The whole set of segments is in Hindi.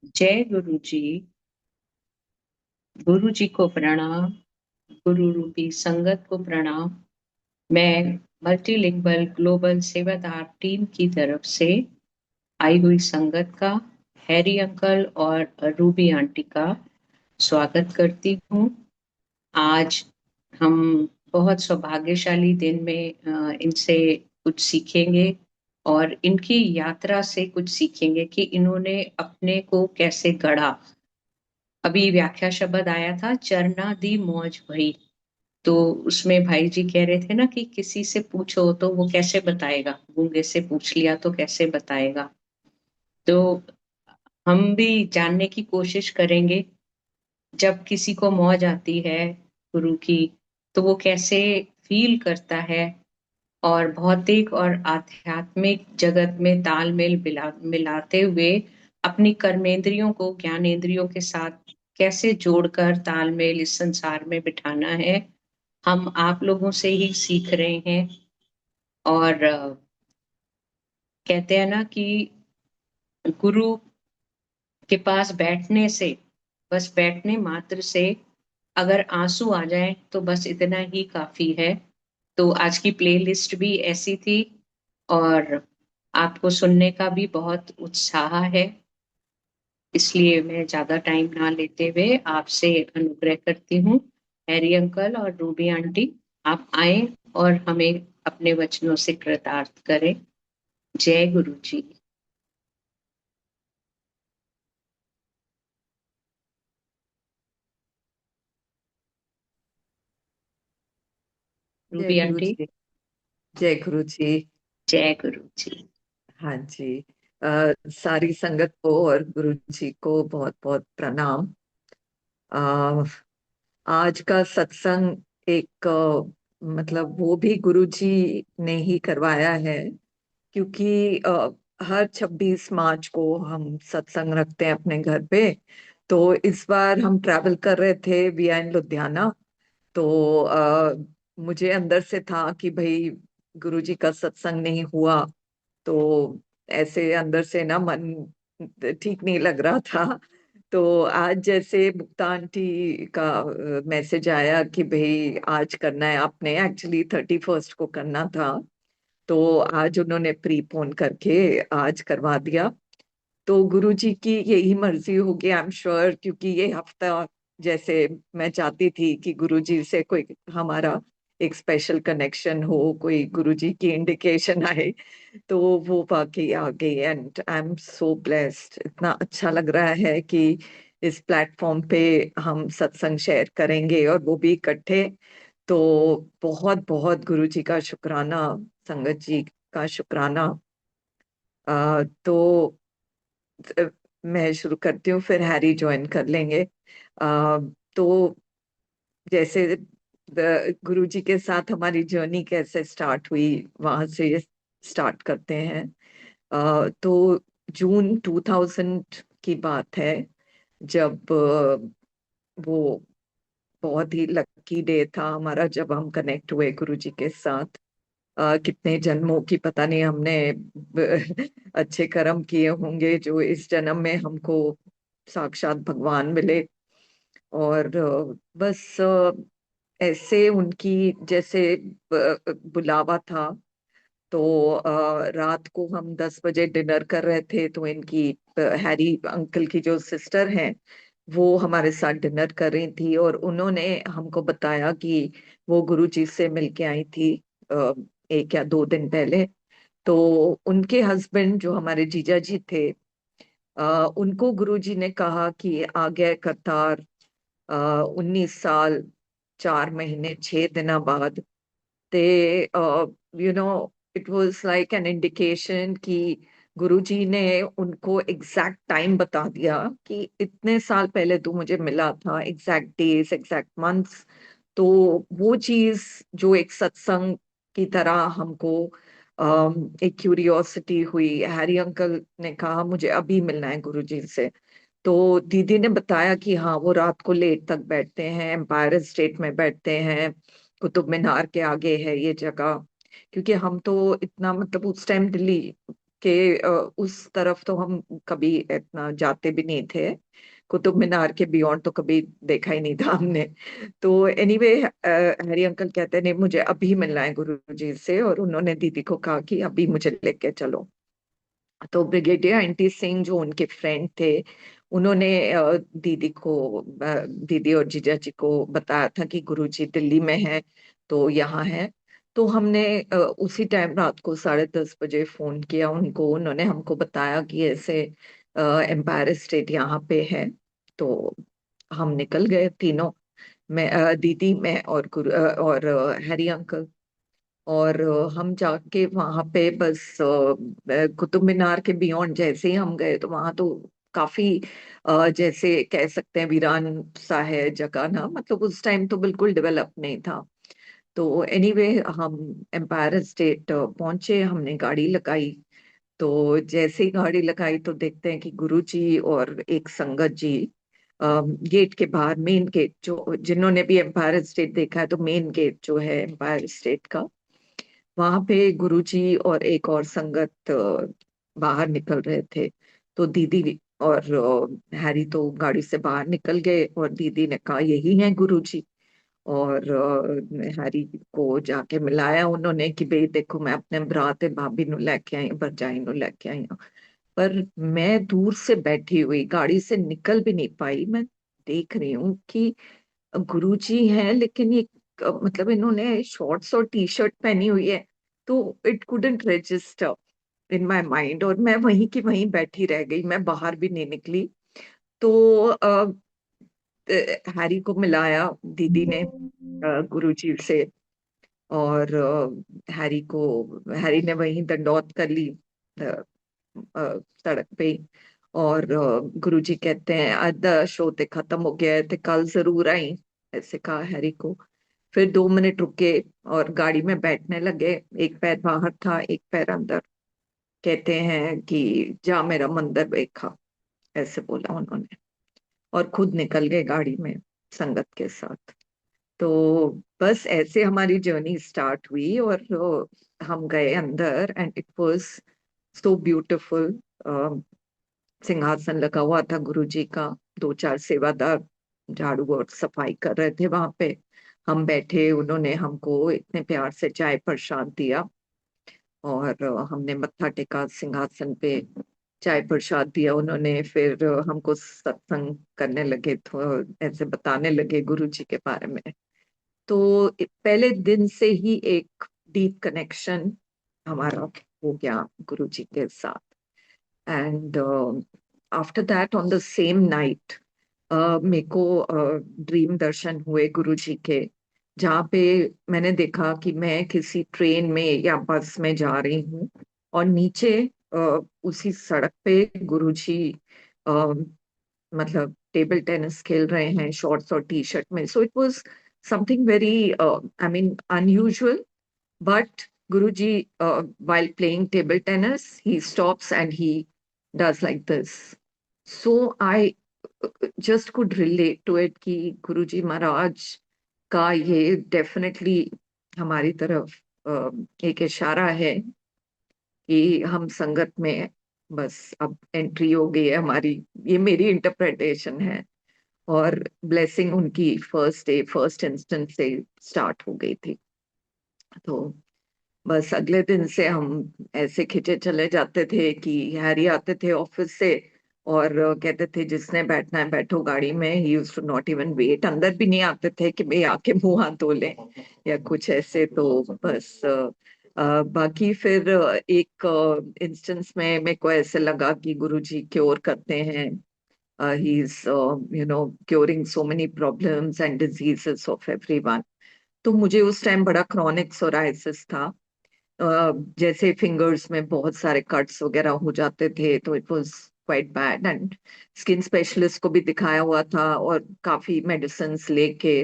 जय गुरु जी। गुरु जी को प्रणाम। गुरु रूपी संगत को प्रणाम। मैं मल्टीलिंगुअल ग्लोबल सेवादार टीम की तरफ से आई हुई संगत का, हैरी अंकल और रूबी आंटी का स्वागत करती हूँ। आज हम बहुत सौभाग्यशाली दिन में इनसे कुछ सीखेंगे और इनकी यात्रा से कुछ सीखेंगे कि इन्होंने अपने को कैसे गढ़ा। अभी व्याख्या शब्द आया था, चरना दी मौज भई। तो उसमें भाई जी कह रहे थे ना कि किसी से पूछो तो वो कैसे बताएगा, गूंगे से पूछ लिया तो कैसे बताएगा। तो हम भी जानने की कोशिश करेंगे, जब किसी को मौज आती है गुरु की, तो वो कैसे फील करता है और भौतिक और आध्यात्मिक जगत में तालमेल मिलाते हुए अपनी कर्मेंद्रियों को ज्ञानेंद्रियों के साथ कैसे जोड़कर तालमेल इस संसार में बिठाना है। हम आप लोगों से ही सीख रहे हैं। और कहते हैं ना कि गुरु के पास बैठने से, बस बैठने मात्र से अगर आंसू आ जाए तो बस इतना ही काफी है। तो आज की प्लेलिस्ट भी ऐसी थी और आपको सुनने का भी बहुत उत्साह है। इसलिए मैं ज्यादा टाइम ना लेते हुए आपसे अनुग्रह करती हूँ, हैरी अंकल और रूबी आंटी, आप आए और हमें अपने वचनों से कृतार्थ करें। जय गुरु जी। जय रूबी गुरु आंटी। जी। जय गुरु जी। जय गुरु जी। हाँ जी। सारी संगत को और गुरु जी को बहुत बहुत प्रणाम। अ, आज का सत्संग एक मतलब वो भी गुरु जी ने ही करवाया है, क्योंकि हर 26 मार्च को हम सत्संग रखते हैं अपने घर पे। तो इस बार हम ट्रैवल कर रहे थे वी आर इन लुधियाना। तो मुझे अंदर से था कि भाई गुरुजी का सत्संग नहीं हुआ, तो ऐसे अंदर से ना मन ठीक नहीं लग रहा था। तो आज जैसे मुक्ता आंटी का मैसेज आया कि भाई आज करना है, आपने एक्चुअली 31st को करना था, तो आज उन्होंने प्री पोन करके आज करवा दिया। तो गुरुजी की यही मर्जी होगी, आई एम श्योर, क्योंकि ये हफ्ता जैसे मैं चाहती थी कि गुरुजी से कोई हमारा एक स्पेशल कनेक्शन हो, कोई गुरुजी की इंडिकेशन आए, तो वो वाकई आ गई। And I am so blessed, इतना अच्छा लग रहा है कि इस प्लेटफॉर्म पे हम सत्संग शेयर करेंगे और वो भी इकट्ठे। तो बहुत बहुत गुरुजी का शुक्राना, संगत जी का शुक्राना। तो मैं शुरू करती हूँ, फिर हैरी ज्वाइन कर लेंगे। तो जैसे गुरु जी के साथ हमारी जर्नी कैसे स्टार्ट हुई, वहां से स्टार्ट करते हैं। तो जून 2000 की बात है, जब वो बहुत ही लकी डे था हमारा, जब हम कनेक्ट हुए गुरु जी के साथ। कितने जन्मों की पता नहीं हमने अच्छे कर्म किए होंगे जो इस जन्म में हमको साक्षात भगवान मिले। और बस ऐसे उनकी जैसे बुलावा था। तो रात को हम 10 बजे डिनर कर रहे थे, तो इनकी हैरी अंकल की जो सिस्टर हैं, वो हमारे साथ डिनर कर रही थी, और उन्होंने हमको बताया कि वो गुरुजी से मिलके आई थी 1 या 2 दिन पहले। तो उनके हस्बैंड जो हमारे जीजा जी थे, उनको गुरुजी ने कहा कि आ गया करतार 19 साल 4 महीने 6 दिन बाद। ते it was like an indication कि गुरुजी ने उनको एग्जैक्ट टाइम बता दिया कि इतने साल पहले तू मुझे मिला था, एग्जैक्ट डेज एग्जैक्ट मंथ्स। तो वो चीज जो एक सत्संग की तरह हमको एक क्यूरियोसिटी हुई। हैरी अंकल ने कहा मुझे अभी मिलना है गुरुजी से। तो दीदी ने बताया कि हाँ, वो रात को लेट तक बैठते हैं, एम्पायर स्टेट में बैठते हैं, कुतुब मीनार के आगे है ये जगह। क्योंकि हम तो इतना मतलब उस टाइम दिल्ली के उस तरफ तो हम कभी इतना जाते भी नहीं थे। कुतुब मीनार के बियॉन्ड तो कभी देखा ही नहीं था हमने। तो एनीवे, हैरी अंकल कहते हैं नहीं, मुझे अभी मिलना है गुरुजी से, और उन्होंने दीदी को कहा कि अभी मुझे लेके चलो। तो ब्रिगेडियर एंटी सिंह जो उनके फ्रेंड थे, उन्होंने दीदी और जीजा जी को बताया था कि गुरुजी दिल्ली में है, तो यहाँ है। तो हमने उसी टाइम रात को 10:30 बजे फोन किया उनको। उन्होंने हमको बताया कि ऐसे एम्पायर स्टेट यहाँ पे है। तो हम निकल गए तीनों, मैं, दीदी, मैं और हैरी अंकल। और हम जाके वहां पे बस कुतुब मीनार के बियॉन्ड जैसे ही हम गए तो वहां तो काफी जैसे कह सकते हैं वीरान सा है जगह ना, मतलब उस टाइम तो बिल्कुल डेवलप नहीं था। तो एनीवे, हम एम्पायर स्टेट पहुंचे, हमने गाड़ी लगाई। तो जैसे ही गाड़ी लगाई तो देखते हैं कि गुरुजी और एक संगत जी गेट के बाहर, मेन गेट, जो जिन्होंने भी एम्पायर स्टेट देखा है तो मेन गेट जो है एम्पायर स्टेट का, वहां पे गुरुजी और एक और संगत बाहर निकल रहे थे। तो दीदी और हैरी तो गाड़ी से बाहर निकल गए, और दीदी ने कहा यही है गुरुजी। और हैरी को जाके मिलाया उन्होंने कि भाई देखो, मैं अपने भरा ते भाभी नु लेके आई, भरजाई नु लेके आई हूँ। पर मैं दूर से बैठी हुई, गाड़ी से निकल भी नहीं पाई। मैं देख रही हूँ कि गुरुजी हैं, लेकिन ये मतलब इन्होंने शॉर्ट्स और टी शर्ट पहनी हुई है। तो it couldn't register in my mind, और मैं वहीं की वहीं बैठी रह गई, मैं बाहर भी नहीं निकली। तो हैरी को मिलाया दीदी ने गुरुजी से। और हैरी ने वहीं दंडौत कर ली सड़क पे ही। और गुरुजी कहते हैं आधा शो ते खत्म हो गया है, ते कल जरूर आई, ऐसे कहा हैरी को। फिर 2 मिनट रुके और गाड़ी में बैठने लगे। एक पैर बाहर था, एक पैर अंदर। कहते हैं कि जा मेरा मंदिर देखा, ऐसे बोला उन्होंने। और खुद निकल गए गाड़ी में संगत के साथ। तो बस ऐसे हमारी जर्नी स्टार्ट हुई, और हम गए अंदर, and it was so beautiful. सिंहासन लगा हुआ था गुरुजी का, दो चार सेवादार झाड़ू और सफाई कर रहे थे वहां पे। हम बैठे, उन्होंने हमको इतने प्यार से चाय प्रसाद दिया, और हमने मत्था टेका सिंहासन पे। चाय प्रसाद दिया उन्होंने, फिर हमको सत्संग करने लगे, तो ऐसे बताने लगे गुरुजी के बारे में। तो पहले दिन से ही एक डीप कनेक्शन हमारा हो गया गुरुजी के साथ। And after that on the same night मेरे को ड्रीम दर्शन हुए गुरुजी के, जहाँ पे मैंने देखा कि मैं किसी ट्रेन में या बस में जा रही हूँ, और नीचे उसी सड़क पे गुरुजी मतलब टेबल टेनिस खेल रहे हैं शॉर्ट्स और टी शर्ट में। So it was something very, I mean, unusual. But Guruji, while playing table tennis, he stops and he does like this. So I just could relate to it कि Guruji महाराज का ये डेफिनेटली हमारी तरफ एक इशारा है कि हम संगत में बस अब एंट्री हो गई है हमारी। ये मेरी इंटरप्रिटेशन है। और ब्लेसिंग उनकी फर्स्ट डे, फर्स्ट इंस्टेंट से स्टार्ट हो गई थी। तो बस अगले दिन से हम ऐसे खिंचे चले जाते थे कि हैरी आते थे ऑफिस से, और कहते थे जिसने बैठना है बैठो गाड़ी में। He used to not even wait, अंदर भी नहीं आते थे कि भाई आके मुंह हाथ धो लें या कुछ ऐसे। तो बस बाकी फिर एक इंस्टेंस में मेरे को ऐसे लगा कि गुरुजी क्योर करते हैं। He is curing so many problems and diseases of everyone. तो मुझे उस टाइम बड़ा क्रॉनिक सोराइसिस था। जैसे फिंगर्स में बहुत सारे कट्स वगैरह हो जाते थे, तो it was quite bad. And skin specialist को भी दिखाया हुआ था, और काफी मेडिसिन लेके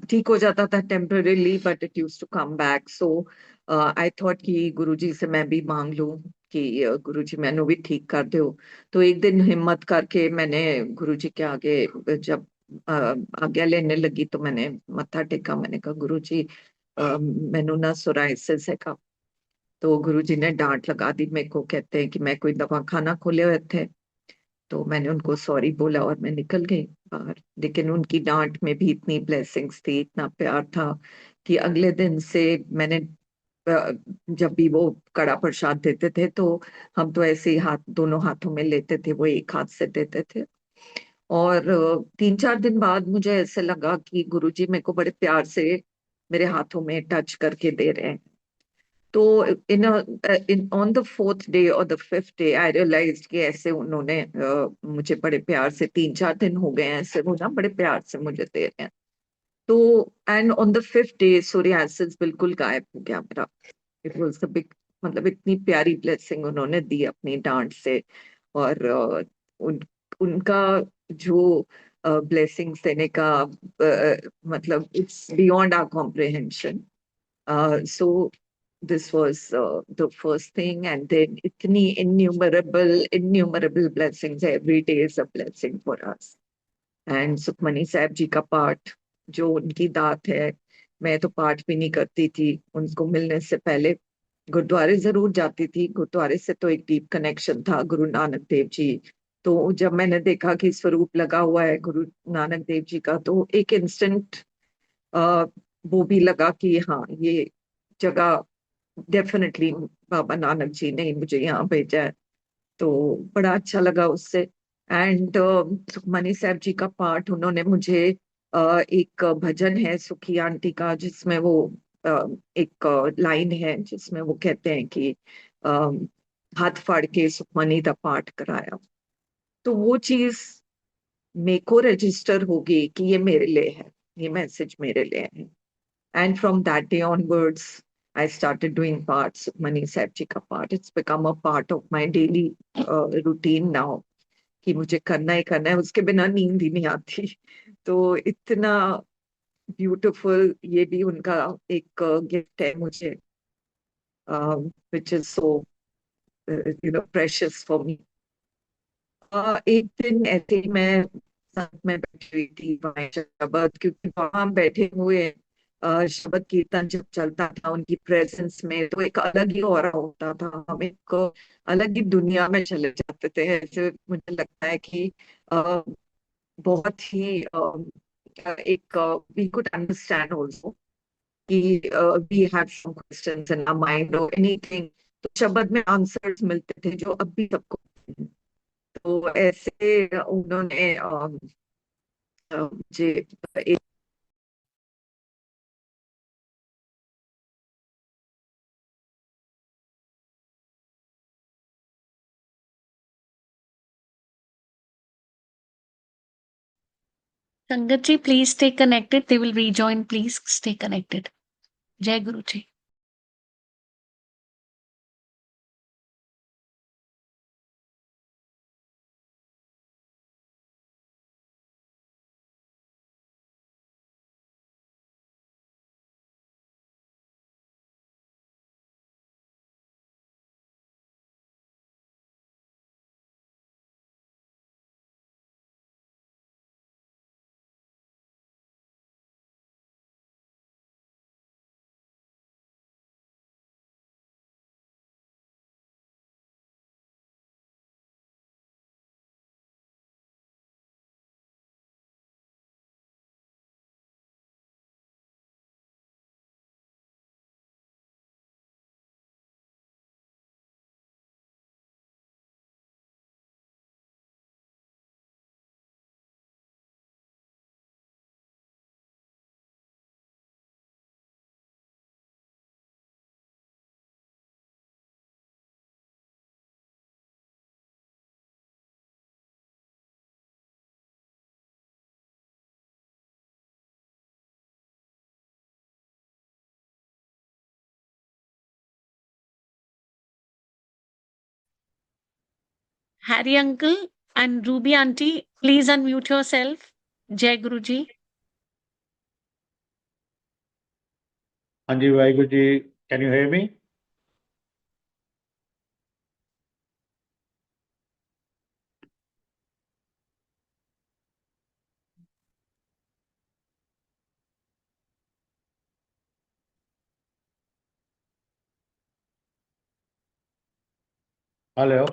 ठीक हो जाता था temporarily, but it use to come back. So I thought कि गुरुजी से मैं भी मांग लूं कि गुरुजी मैंने भी ठीक कर दो। तो एक दिन हिम्मत करके मैंने गुरुजी के आगे जब अ, आज्ञा लेने लगी, तो मैंने मत्था टेका। मैंने कहा गुरुजी, मैनू ना सोराइसिस है। तो गुरुजी ने डांट लगा दी मेरे को, कहते हैं कि मैं कोई दवा खाना खोले हुए थे। तो मैंने उनको सॉरी बोला और मैं निकल गई बाहर। लेकिन उनकी डांट में भी इतनी ब्लेसिंग्स थी, इतना प्यार था कि अगले दिन से मैंने जब भी वो कड़ा प्रसाद देते थे तो हम तो ऐसे ही हाथ, दोनों हाथों में लेते थे, वो एक हाथ से देते थे। और 3-4 दिन बाद मुझे ऐसे लगा कि गुरुजी मेरे को बड़े प्यार से मेरे हाथों में टच करके दे रहे हैं। तो in on the fourth day और the fifth day I realize कि ऐसे उन्होंने मुझे बड़े प्यार से, 3-4 दिन हो गए हैं ऐसे वो ना बड़े प्यार से मुझे दे रहे हैं। तो and on the fifth day psoriasis बिल्कुल गायब हो गया मेरा। इट वाज द बिग, मतलब इतनी प्यारी ब्लेसिंग उन्होंने दी अपनी डांट से। और उनका जो ब्लेसिंग्स देने का मतलब it's beyond our comprehension. So this was the first thing, and then itni innumerable blessings. Every day is a blessing for us. And Sukhmani साहब जी का पाठ, जो उनकी दात है। मैं तो पाठ भी नहीं करती थी उनको मिलने से पहले। गुरुद्वारे जरूर जाती थी, गुरुद्वारे से तो एक डीप कनेक्शन था गुरु नानक देव जी। तो जब मैंने देखा कि स्वरूप लगा हुआ है गुरु नानक देव जी का, तो एक इंस्टेंट आ, वो भी लगा कि हाँ, ये जगह डेफिनेटली बाबा नानक जी ने ही मुझे यहाँ भेजा है। तो बड़ा अच्छा लगा उससे। एंड सुखमनी साहब जी का पाठ उन्होंने मुझे एक भजन है सुखी आंटी का, जिसमें वो एक लाइन है जिसमें वो कहते हैं कि अ, हाथ फाड़ के सुखमनी दा पाठ कराया। तो वो चीज मेरे को रजिस्टर होगी कि ये मेरे लिए है, ये मैसेज मेरे लिए है। And from that day onwards, I started doing parts, Mani Sahib ji ka part. It's become a part of my daily routine now कि मुझे करना ही करना है, उसके बिना नींद ही नहीं आती। तो इतना ब्यूटीफुल ये भी उनका एक गिफ्ट है मुझे, which is so precious for me। एक दिन ऐसे ही मैं साथ में बैठी हुई थी वहाँ शबद, क्योंकि वहां बैठे हुए शबद कीर्तन जब चलता था उनकी प्रेजेंस में, तो एक अलग ही ऑरा होता था, हम एक अलग ही दुनिया में चले जाते थे। ऐसे मुझे लगता है कि अ, बहुत ही एक वी कुड अंडरस्टैंड ऑल्सो कि we have some questions in our mind और एनीथिंग, तो शबद में आंसर्स मिलते थे जो अब भी सबको। तो ऐसे उन्होंने मुझे एक Sangat ji, please stay connected. They will rejoin. Please stay connected. Jai Guru ji. Harry uncle and Ruby auntie, please unmute yourself. Jai Guru ji. हाँ जी Waheguru ji, can you hear me? Hello.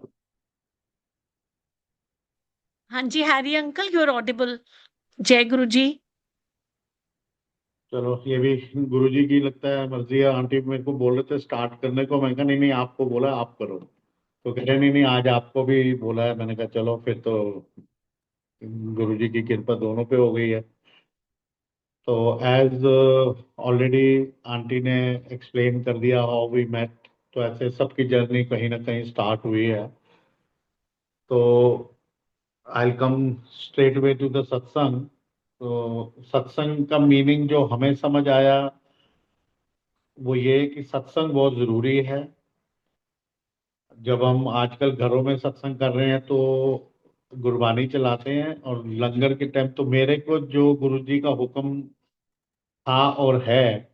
हाँ जी, Harry uncle, you are audible. जय गुरु जी। चलो, ये भी गुरुजी की लगता है मर्जी है। आंटी मेरे को बोल रहे थे स्टार्ट करने को, मैं कहा नहीं नहीं, आपको बोला आप करो। तो कह रहे नहीं नहीं, आज आपको भी बोला है। मैंने कहा चलो फिर तो गुरुजी की कृपा दोनों पे हो गई है। तो एज ऑलरेडी आंटी ने एक्सप्लेन कर दिया हाउ वी मेट, तो ऐसे सबकी जर्नी कहीं ना कहीं स्टार्ट हुई है। तो I come straight way to the satsang. तो सत्संग का मीनिंग जो हमें समझ आया वो ये है कि सत्संग बहुत जरूरी है। जब हम आजकल घरों में सत्संग कर रहे हैं तो गुरबानी चलाते हैं, और लंगर के टाइम तो मेरे को जो गुरुजी का हुक्म था और है।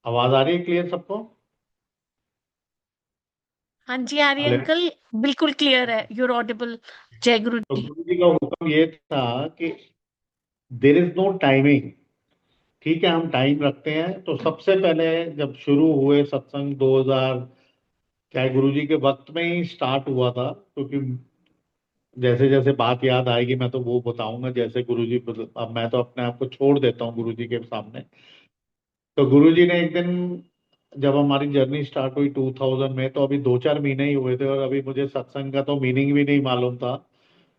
आवाज आ रही है क्लियर सबको? हाँ जी, हैरी हेलो। अंकल, बिल्कुल क्लियर है, यू आर ऑडिबल। जय गुरु तो जी। गुरुजी का हुक्म ये था कि देर इज नो टाइमिंग। ठीक है, हम टाइम रखते हैं। तो सबसे पहले जब शुरू हुए सत्संग 2000, चाहे गुरुजी के वक्त में ही स्टार्ट हुआ था, क्योंकि जैसे जैसे बात याद आएगी मैं तो वो बताऊंगा जैसे गुरुजी। अब मैं तो अपने आप को छोड़ देता हूँ गुरुजी के सामने। तो गुरुजी ने एक दिन, जब हमारी जर्नी स्टार्ट हुई 2000 में, तो अभी 2-4 महीने ही हुए थे और अभी मुझे सत्संग का तो मीनिंग भी नहीं मालूम था।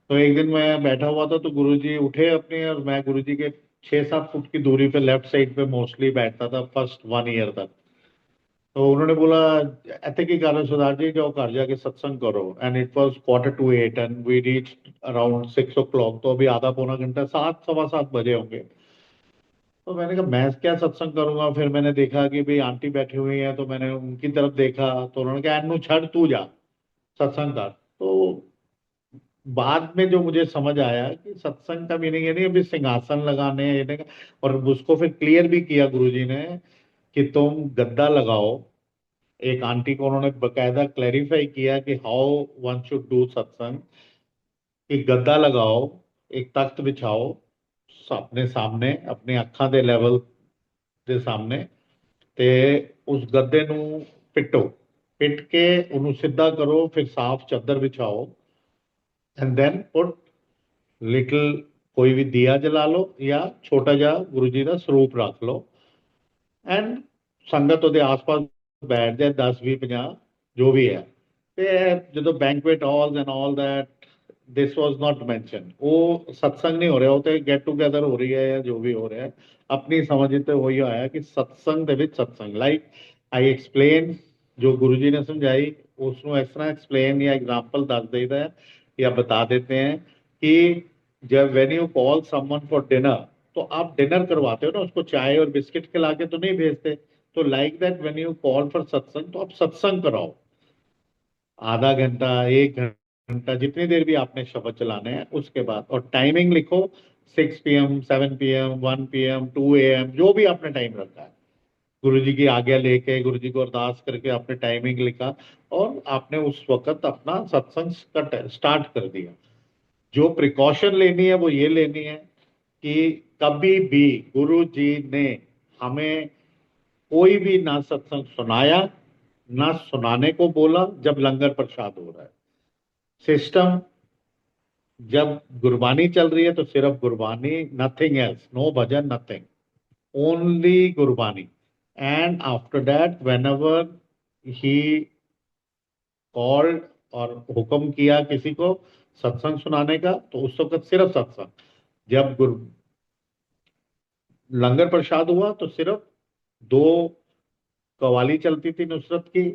तो एक दिन मैं बैठा हुआ था तो गुरुजी उठे अपने, और मैं गुरुजी के 6-7 फुट की दूरी पे लेफ्ट साइड पे मोस्टली बैठता था फर्स्ट 1 ईयर तक। तो उन्होंने बोला, ऐसे की कारण सुधार जी जाओ घर जाके सत्संग करो। And it was 7:45 and we reach around 6 o'clock। तो अभी आधा पौना घंटा, 7, 7:15 बजे होंगे। तो मैंने कहा मैं क्या सत्संग करूंगा। फिर मैंने देखा कि भाई आंटी बैठी हुई है, तो मैंने उनकी तरफ देखा। तो उन्होंने कहा एनू छड़ तू जा सत्संग कर। तो बाद में जो मुझे समझ आया कि सत्संग का मीनिंग ये नहीं अभी सिंहासन लगाने ये नहीं। और उसको फिर क्लियर भी किया गुरुजी ने कि तुम गद्दा लगाओ। एक आंटी को उन्होंने बकायदा क्लैरिफाई किया कि हाउ वन शुड डू सत्संग। एक गद्दा लगाओ, एक तख्त बिछाओ अपने सामने, अपनी अखा ਦੇ ਲੈਵਲ ਦੇ ਸਾਹਮਣੇ, ਤੇ ਉਸ ਗੱਦੇ ਨੂੰ ਪਿੱਟੋ। ਪਿੱਟ ਕੇ ਉਹਨੂੰ ਸਿੱਧਾ ਕਰੋ, ਫਿਰ ਸਾਫ਼ ਚਾਦਰ ਵਿਛਾਓ। ਐਂਡ ਦੈਨ ਪੁੱਟ ਲਿਟਲ, ਕੋਈ ਵੀ ਦੀਆ ਜਲਾ ਲਓ ਜਾਂ ਛੋਟਾ ਜਿਹਾ ਗੁਰੂ ਜੀ ਦਾ ਸਰੂਪ ਰੱਖ ਲਓ। ਐਂਡ ਸੰਗਤ ਉਹਦੇ ਆਸ-ਪਾਸ ਬੈਠ ਜਾਏ, 10 20 50 ਜੋ ਵੀ ਹੈ। ਤੇ ਜਦੋਂ banquet halls and all that, this was not mention. ਉਹ ਸਤਸੰਗ ਨਹੀਂ ਹੋ ਰਿਹਾ, ਉਹ ਤੇ ਗੈਟ ਟੂਗੇਦਰ ਹੋ ਰਹੀ ਹੈ ਜਾਂ ਜੋ ਵੀ ਹੋ ਰਿਹਾ ਹੈ। ਆਪਣੀ ਸਮਝ ਤੇ ਹੋਈ ਹੋਇਆ ਕਿ ਸਤਸੰਗ ਦੇ ਵਿੱਚ ਸਤਸੰਗ ਲਾਈਕ ਆਈ ਐਕਸਪਲੇਨ, ਜੋ ਗੁਰੂ ਜੀ ਨੇ ਸਮਝਾਈ ਉਸ ਨੂੰ ਇਸ ਤਰ੍ਹਾਂ ਐਕਸਪਲੇਨ ਜਾਂ एग्जांपल ਦੱਸ देता है या बता देते हैं कि जब when you call someone for dinner, तो आप डिनर करवाते हो ना, उसको चाय और बिस्किट खिला के तो नहीं भेजते। तो like that when you call for सत्संग, तो आप सत्संग कराओ। आधा घंटा, 1 घंटा, जितनी देर भी आपने शब्द चलाने हैं उसके बाद। और टाइमिंग लिखो, 6 PM, 7 PM, 1 PM, 2 AM, जो भी आपने टाइम रखा है। गुरु जी की आज्ञा लेके, गुरु जी को अरदास करके आपने टाइमिंग लिखा, और आपने उस वक्त अपना सत्संग स्टार्ट कर दिया। जो प्रिकॉशन लेनी है वो ये लेनी है कि कभी भी गुरु जी ने हमें कोई भी ना सत्संग सुनाया, ना सुनाने को बोला जब लंगर प्रसाद हो रहा है। सिस्टम, जब गुरबानी चल रही है तो सिर्फ गुरबानी, नथिंग एल्स, नो भजन, nothing, only Gurbani. And after that whenever he called और हुक्म किया किसी को सत्संग सुनाने का, तो उस वक्त सिर्फ सत्संग। जब गुरु लंगर प्रसाद हुआ तो सिर्फ 2 कवाली चलती थी नुसरत की,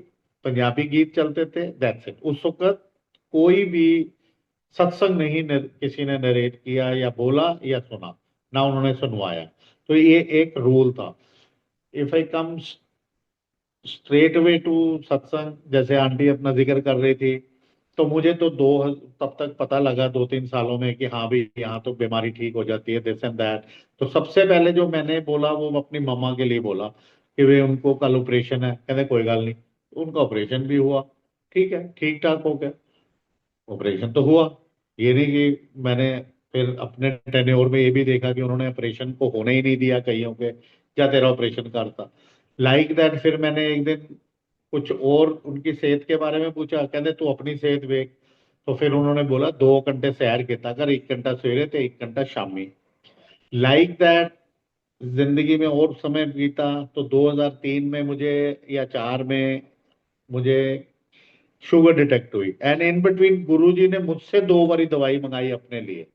पंजाबी गीत चलते थे, दैट्स इट। उस वक्त कोई भी सत्संग नहीं किसी ने नरेट किया या बोला या सुना, ना उन्होंने सुनवाया। तो ये एक रूल था। If I come straight way to सत्संग, जैसे आंटी अपना जिक्र कर रही थी, तो मुझे तो तब तक पता लगा 2-3 सालों में कि हाँ भी यहाँ तो बीमारी ठीक हो जाती है, दिस एंड दैट। तो सबसे पहले जो मैंने बोला वो अपनी मम्मा के लिए बोला कि वे उनको कल ऑपरेशन है। कहते कोई गल नहीं। उनका ऑपरेशन भी हुआ, ठीक है, ठीक ठाक हो गया। ऑपरेशन तो हुआ, ये नहीं कि मैंने फिर अपने टेन्योर में ये भी देखा कि उन्होंने ऑपरेशन को होने ही नहीं दिया कईयों के, क्या तेरा ऑपरेशन करता। लाइक दैट फिर मैंने एक दिन कुछ और उनकी सेहत के बारे में पूछा, कहते तू अपनी सेहत देख। तो फिर उन्होंने बोला 2 घंटे सैर किया कर, 1 घंटा सवेरे ते 1 घंटा शामी। लाइक दैट जिंदगी में और समय बीता। तो 2003 में मुझे, या 4 में मुझे शुगर डिटेक्ट हुई। एंड इन बिटवीन गुरुजी ने मुझसे 2 बारी दवाई मंगाई अपने लिए।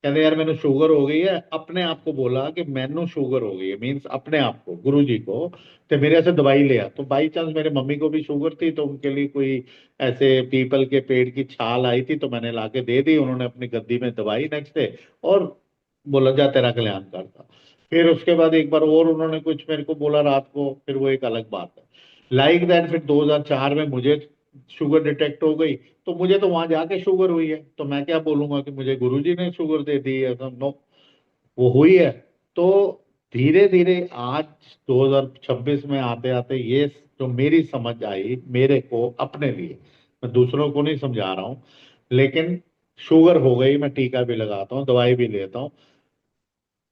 कहते यार मैंने शुगर हो गई है, अपने आप को बोला कि मैनू शुगर हो गई है, मीन्स अपने आप को, गुरुजी को। तो मेरे से दवाई लिया, तो बाई चांस मेरे मम्मी को भी शुगर थी, तो उनके लिए कोई ऐसे पीपल के पेड़ की छाल आई थी, तो मैंने लाके दे दी। उन्होंने अपनी गद्दी में दवाई नेक्स्ट डे, और बोला जा तेरा कल्याण करता। फिर उसके बाद एक बार और उन्होंने कुछ मेरे को बोला रात को, फिर वो एक अलग बात है। लाइक दैट फिर 2004 में मुझे शुगर डिटेक्ट हो गई। तो मुझे तो वहां जाके शुगर हुई है, तो मैं क्या बोलूंगा कि मुझे गुरुजी ने शुगर दे दी है, तो नो, वो हुई है। तो धीरे धीरे आज 2026 में आते आते ये जो मेरी समझ आई मेरे को अपने लिए, मैं दूसरों को नहीं समझा रहा हूँ, लेकिन शुगर हो गई, मैं टीका भी लगाता हूँ, दवाई भी लेता हूँ।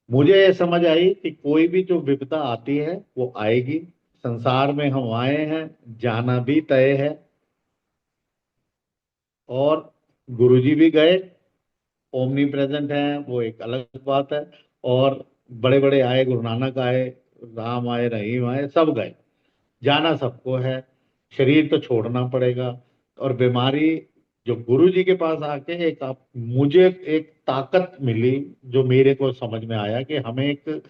मुझे ये समझ आई कि कोई भी जो विपदा आती है वो आएगी। संसार में हम आए हैं, जाना भी तय है। और गुरुजी भी गए, ओमनी प्रेजेंट है, वो एक अलग बात है। और बड़े बड़े आए, गुरु नानक आए, राम आए, रहीम आए, सब गए, जाना सबको है। शरीर तो छोड़ना पड़ेगा। और बीमारी, जो गुरु जी के पास आके एक आप, मुझे एक ताकत मिली, जो मेरे को समझ में आया कि हमें एक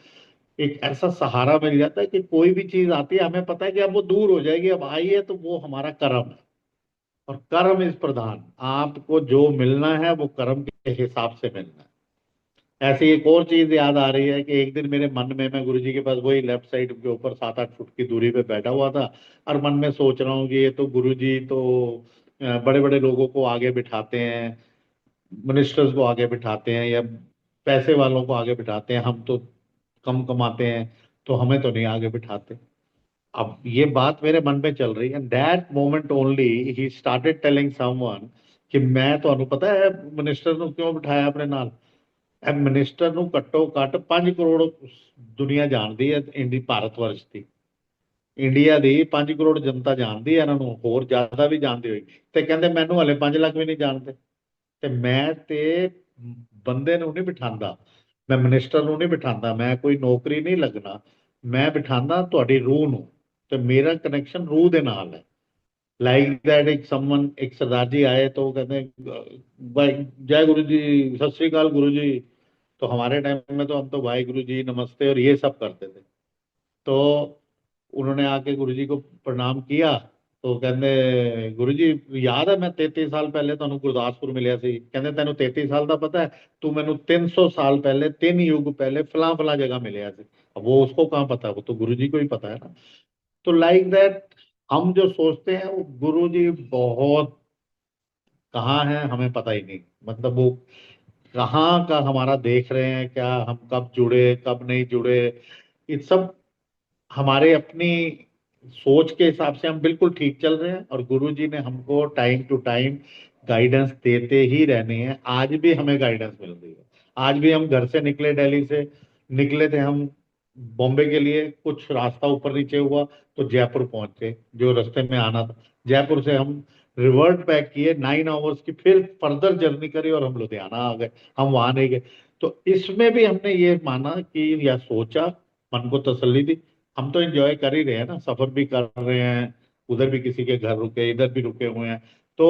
एक ऐसा सहारा मिल जाता है कि कोई भी चीज आती है, हमें पता है कि अब वो दूर हो जाएगी, अब आई है तो वो हमारा कर्म है। और कर्म इज प्रधान, आपको जो मिलना है वो कर्म के हिसाब से मिलना है। ऐसी एक और चीज याद आ रही है कि एक दिन मेरे मन में, मैं गुरुजी के पास वही लेफ्ट साइड के ऊपर 7-8 फुट की दूरी पे बैठा हुआ था, और मन में सोच रहा हूँ कि ये तो गुरुजी तो बड़े बड़े लोगों को आगे बिठाते हैं, मिनिस्टर्स को आगे बिठाते हैं, या पैसे वालों को आगे बिठाते हैं, हम तो कम कमाते हैं, तो हमें तो नहीं आगे बिठाते। अब ये बात मेरे मन में चल रही है। That moment only he started telling someone कि मैं ਤੁਹਾਨੂੰ ਪਤਾ ਹੈ ਮਿਨਿਸਟਰ ਨੂੰ ਕਿਉਂ ਬਿਠਾਇਆ ਆਪਣੇ ਨਾਲ। ਇਹ ਮਿਨਿਸਟਰ ਨੂੰ ਘੱਟੋ ਘੱਟ 5 ਕਰੋੜ ਦੁਨੀਆ ਜਾਣਦੀ ਹੈ, ਭਾਰਤ ਵਰਸ਼ ਦੀ, ਇੰਡੀਆ ਦੀ 5 ਕਰੋੜ ਜਨਤਾ ਜਾਣਦੀ ਹੈ ਇਹਨਾਂ ਨੂੰ, ਹੋਰ ਜ਼ਿਆਦਾ ਵੀ ਜਾਣਦੀ ਹੋਈ। ਤੇ ਕਹਿੰਦੇ ਮੈਨੂੰ ਹਲੇ 5 ਲੱਖ ਵੀ ਨਹੀਂ ਜਾਣਦੇ। ਤੇ ਮੈਂ ਤੇ ਬੰਦੇ ਨੂੰ ਨਹੀਂ ਬਿਠਾਉਂਦਾ, ਮੈਂ ਮਿਨਿਸਟਰ ਨੂੰ ਨਹੀਂ ਬਿਠਾਉਂਦਾ, ਮੈਂ ਕੋਈ ਨੌਕਰੀ ਨਹੀਂ ਲੱਗਣਾ, ਮੈਂ ਬਿਠਾਉਂਦਾ ਤੁਹਾਡੀ ਰੂਹ ਨੂੰ। ਤੇ ਮੇਰਾ ਕਨੈਕਸ਼ਨ ਰੂਹ ਦੇ ਨਾਲ ਹੈ। लाइक दैट एक समवन, एक सरदार जी आए तो वो कहते हैं भाई जय गुरु जी, सत श्री अकाल गुरु जी। तो हमारे टाइम में तो हम तो भाई गुरु जी नमस्ते और ये सब करते थे। तो उन्होंने आके गुरु जी को प्रणाम किया। तो कहते गुरु जी याद है मैं 33 साल पहले ਤੁਹਾਨੂੰ ਗੁਰਦਾਸਪੁਰ ਮਿਲਿਆ ਸੀ। ਕਹਿੰਦੇ ਤੈਨੂੰ 33 ਸਾਲ ਦਾ ਪਤਾ है, तू मैंने 300 साल पहले 3 युग पहले फला फला जगह मिले थे। अब वो उसको कहाँ पता है, वो तो गुरु जी को ही पता है ना। तो लाइक दैट हम जो सोचते हैं वो गुरु जी बहुत कहाँ है हमें पता ही नहीं, मतलब वो कहाँ का हमारा देख रहे हैं क्या, हम कब जुड़े कब नहीं जुड़े, ये सब हमारे अपनी सोच के हिसाब से हम बिल्कुल ठीक चल रहे हैं। और गुरु जी ने हमको टाइम टू टाइम गाइडेंस देते ही रहने हैं। आज भी हमें गाइडेंस मिल रही है। आज भी हम घर से निकले, दिल्ली से निकले थे हम बॉम्बे के लिए, कुछ रास्ता ऊपर नीचे हुआ तो जयपुर पहुंचे, जो रास्ते में आना था। जयपुर से हम रिवर्ट बैक किए 9 आवर्स की, फिर फर्दर जर्नी करी और हम लुधियाना आ गए, हम वहां नहीं गए। तो इसमें भी हमने ये माना कि, या सोचा, मन को तसल्ली दी, हम तो एंजॉय कर ही रहे हैं ना, सफर भी कर रहे हैं, उधर भी किसी के घर रुके, इधर भी रुके हुए हैं, तो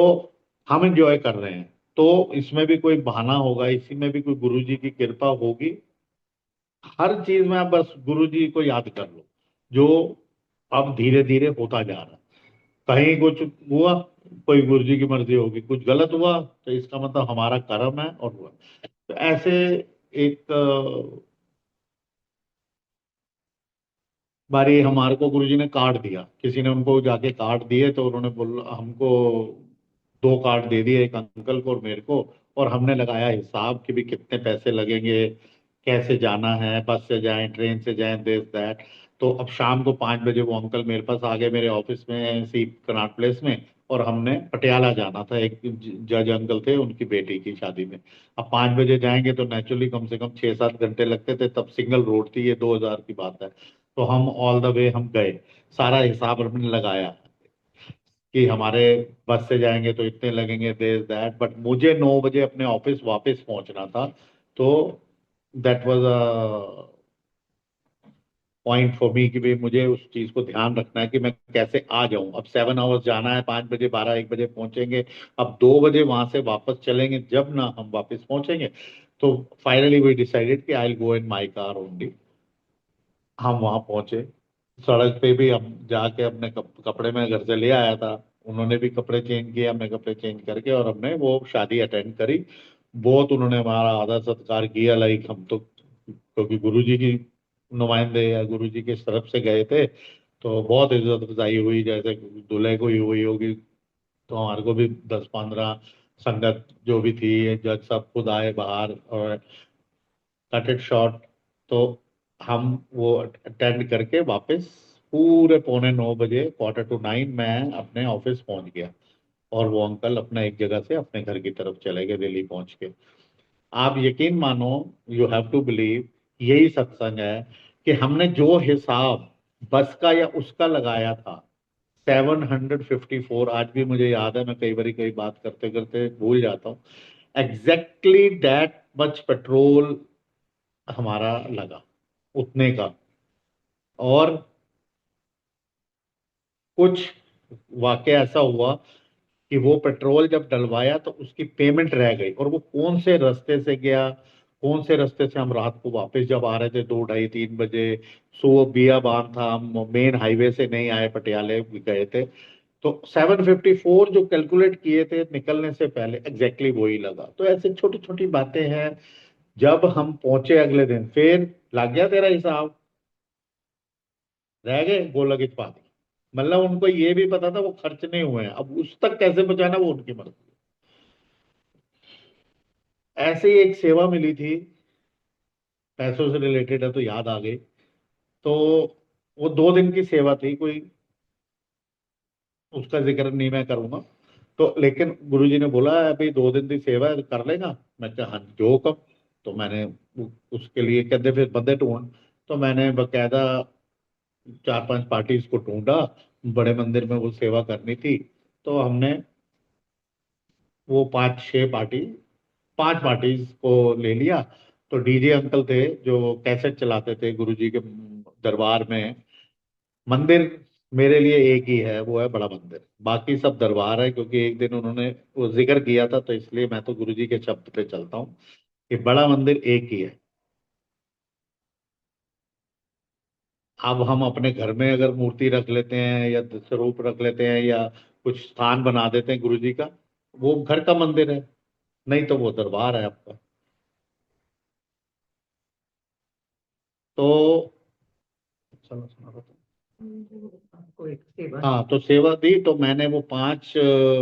हम एंजॉय कर रहे हैं। तो इसमें भी कोई बहाना होगा, इसी में भी कोई गुरु जी की कृपा होगी। हर चीज में आप बस गुरु जी को याद कर लो, जो अब धीरे धीरे होता जा रहा है। कहीं कुछ हुआ, कोई गुरु जी की मर्जी होगी, कुछ गलत हुआ तो इसका मतलब हमारा कर्म है और हुआ। तो ऐसे एक बारी हमारे को गुरुजी ने कार्ड दिया, किसी ने उनको जाके कार्ड दिए, तो उन्होंने बोला हमको 2 कार्ड दे दिए, एक अंकल को और मेरे को। और हमने लगाया हिसाब कि भी कितने पैसे लगेंगे, कैसे जाना है, बस से जाएं ट्रेन से जाएं, दिस दैट। तो अब शाम को 5 बजे वो अंकल मेरे पास आ गए, मेरे ऑफिस में सी कनॉट प्लेस में। और हमने पटियाला जाना था, एक जज अंकल थे, उनकी बेटी की शादी में। अब 5 बजे जाएंगे तो नेचुरली कम से कम 6-7 घंटे लगते थे, तब सिंगल रोड थी, ये 2000 की बात है। तो हम ऑल द वे हम गए, सारा हिसाब हमने लगाया। कि हमारे बस से जाएंगे तो इतने लगेंगे, दिस दैट, बट मुझे 9 बजे अपने ऑफिस वापस पहुंचना था। तो that was a point for me कि भाई मुझे उस चीज को ध्यान रखना है कि मैं कैसे आ जाऊं। अब 7 आवर्स जाना है, 5 बजे, 12, 1 बजे पहुंचेंगे। अब 2 बजे वहां से वापस चलेंगे, जब ना हम वापस पहुंचेंगे। तो फाइनली वी डिसाइडेड कि I will go in my car only. हम वहां पहुंचे। सड़क पे भी हम जाके अपने कपड़े में घर से ले आया था। उन्होंने भी कपड़े चेंज किए, हमने कपड़े चेंज करके और हमने वो शादी अटेंड करी। बहुत उन्होंने हमारा आदर सत्कार किया, लाइक हम तो क्योंकि गुरुजी की नुमाइंदे या गुरुजी की तरफ से गए थे, तो बहुत इज्जत अफजाई हुई, जैसे दूल्हे को ही हुई होगी। तो हमारे को भी 10-15 संगत जो भी थी, जज सब खुद आए बाहर और कट इट शॉर्ट। तो हम वो अटेंड करके वापस पूरे पौने 9 बजे, Quarter to 9, मैं अपने ऑफिस पहुंच गया। और वो अंकल अपना एक जगह से अपने घर की तरफ चले गए दिल्ली पहुंच के। आप यकीन मानो, यू हैव टू बिलीव, यही सत्संग है कि हमने जो हिसाब बस का या उसका लगाया था, 754, आज भी मुझे याद है, मैं कई बार कई बात करते करते भूल जाता हूँ। एग्जैक्टली दैट मच पेट्रोल हमारा लगा, उतने का। और कुछ वाकया ऐसा हुआ कि वो पेट्रोल जब डलवाया तो उसकी पेमेंट रह गई, और वो कौन से रास्ते से गया, कौन से रास्ते से हम रात को वापस जब आ रहे थे 2, 2:30, 3 बजे, सो वो बियाबान था, हम मेन हाईवे से नहीं आए, पटियाले गए थे। तो 754 जो कैलकुलेट किए थे निकलने से पहले, एग्जैक्टली वही लगा। तो ऐसे छोटी छोटी बातें हैं। जब हम पहुंचे अगले दिन, फिर लग गया तेरा हिसाब, रह गए गोलक इस्पात। मतलब उनको ये भी पता था वो खर्च नहीं हुए हैं, अब उस तक कैसे पहुंचाना वो उनकी मर्जी। ऐसे ही एक सेवा मिली थी, पैसों से रिलेटेड है तो याद आ गई। तो वो 2 दिन की सेवा थी, कोई उसका जिक्र नहीं मैं करूंगा। तो लेकिन गुरुजी ने बोला अभी 2 दिन की सेवा है, कर लेगा। मैं कहा हाँ, जो कब। तो मैंने उसके लिए कहते फिर बंदे ढूंढ। तो मैंने बकायदा 4-5 पार्टीज को ढूंढा, बड़े मंदिर में वो सेवा करनी थी। तो हमने वो 5-6 पार्टीज को ले लिया। तो डीजे अंकल थे जो कैसेट चलाते थे गुरुजी के दरबार में। मंदिर मेरे लिए एक ही है, वो है बड़ा मंदिर, बाकी सब दरबार है, क्योंकि एक दिन उन्होंने वो जिक्र किया था, तो इसलिए मैं तो गुरुजी के शब्द पे चलता हूँ कि बड़ा मंदिर एक ही है। अब हम अपने घर में अगर मूर्ति रख लेते हैं या स्वरूप रख लेते हैं या कुछ स्थान बना देते हैं गुरुजी का, वो घर का मंदिर है, नहीं तो वो दरबार है आपका। तो चलो सुना दो। आपको एक सेवा। हाँ, तो सेवा दी, तो मैंने वो 5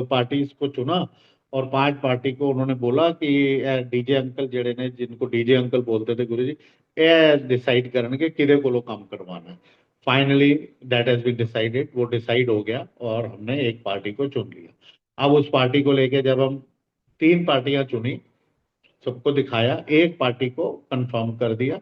पार्टीज को चुना। और 5 पार्टी को उन्होंने बोला कि डीजे अंकल जेड़े ने, जिनको डीजे अंकल बोलते थे गुरु जी, ये डिसाइड करनगे किदे को काम करवाना है। Finally that has been decided, वो डिसाइड हो गया और हमने एक पार्टी को चुन लिया। अब उस पार्टी को लेके जब हम 3 पार्टियां चुनी, सबको दिखाया, एक पार्टी को कंफर्म कर दिया।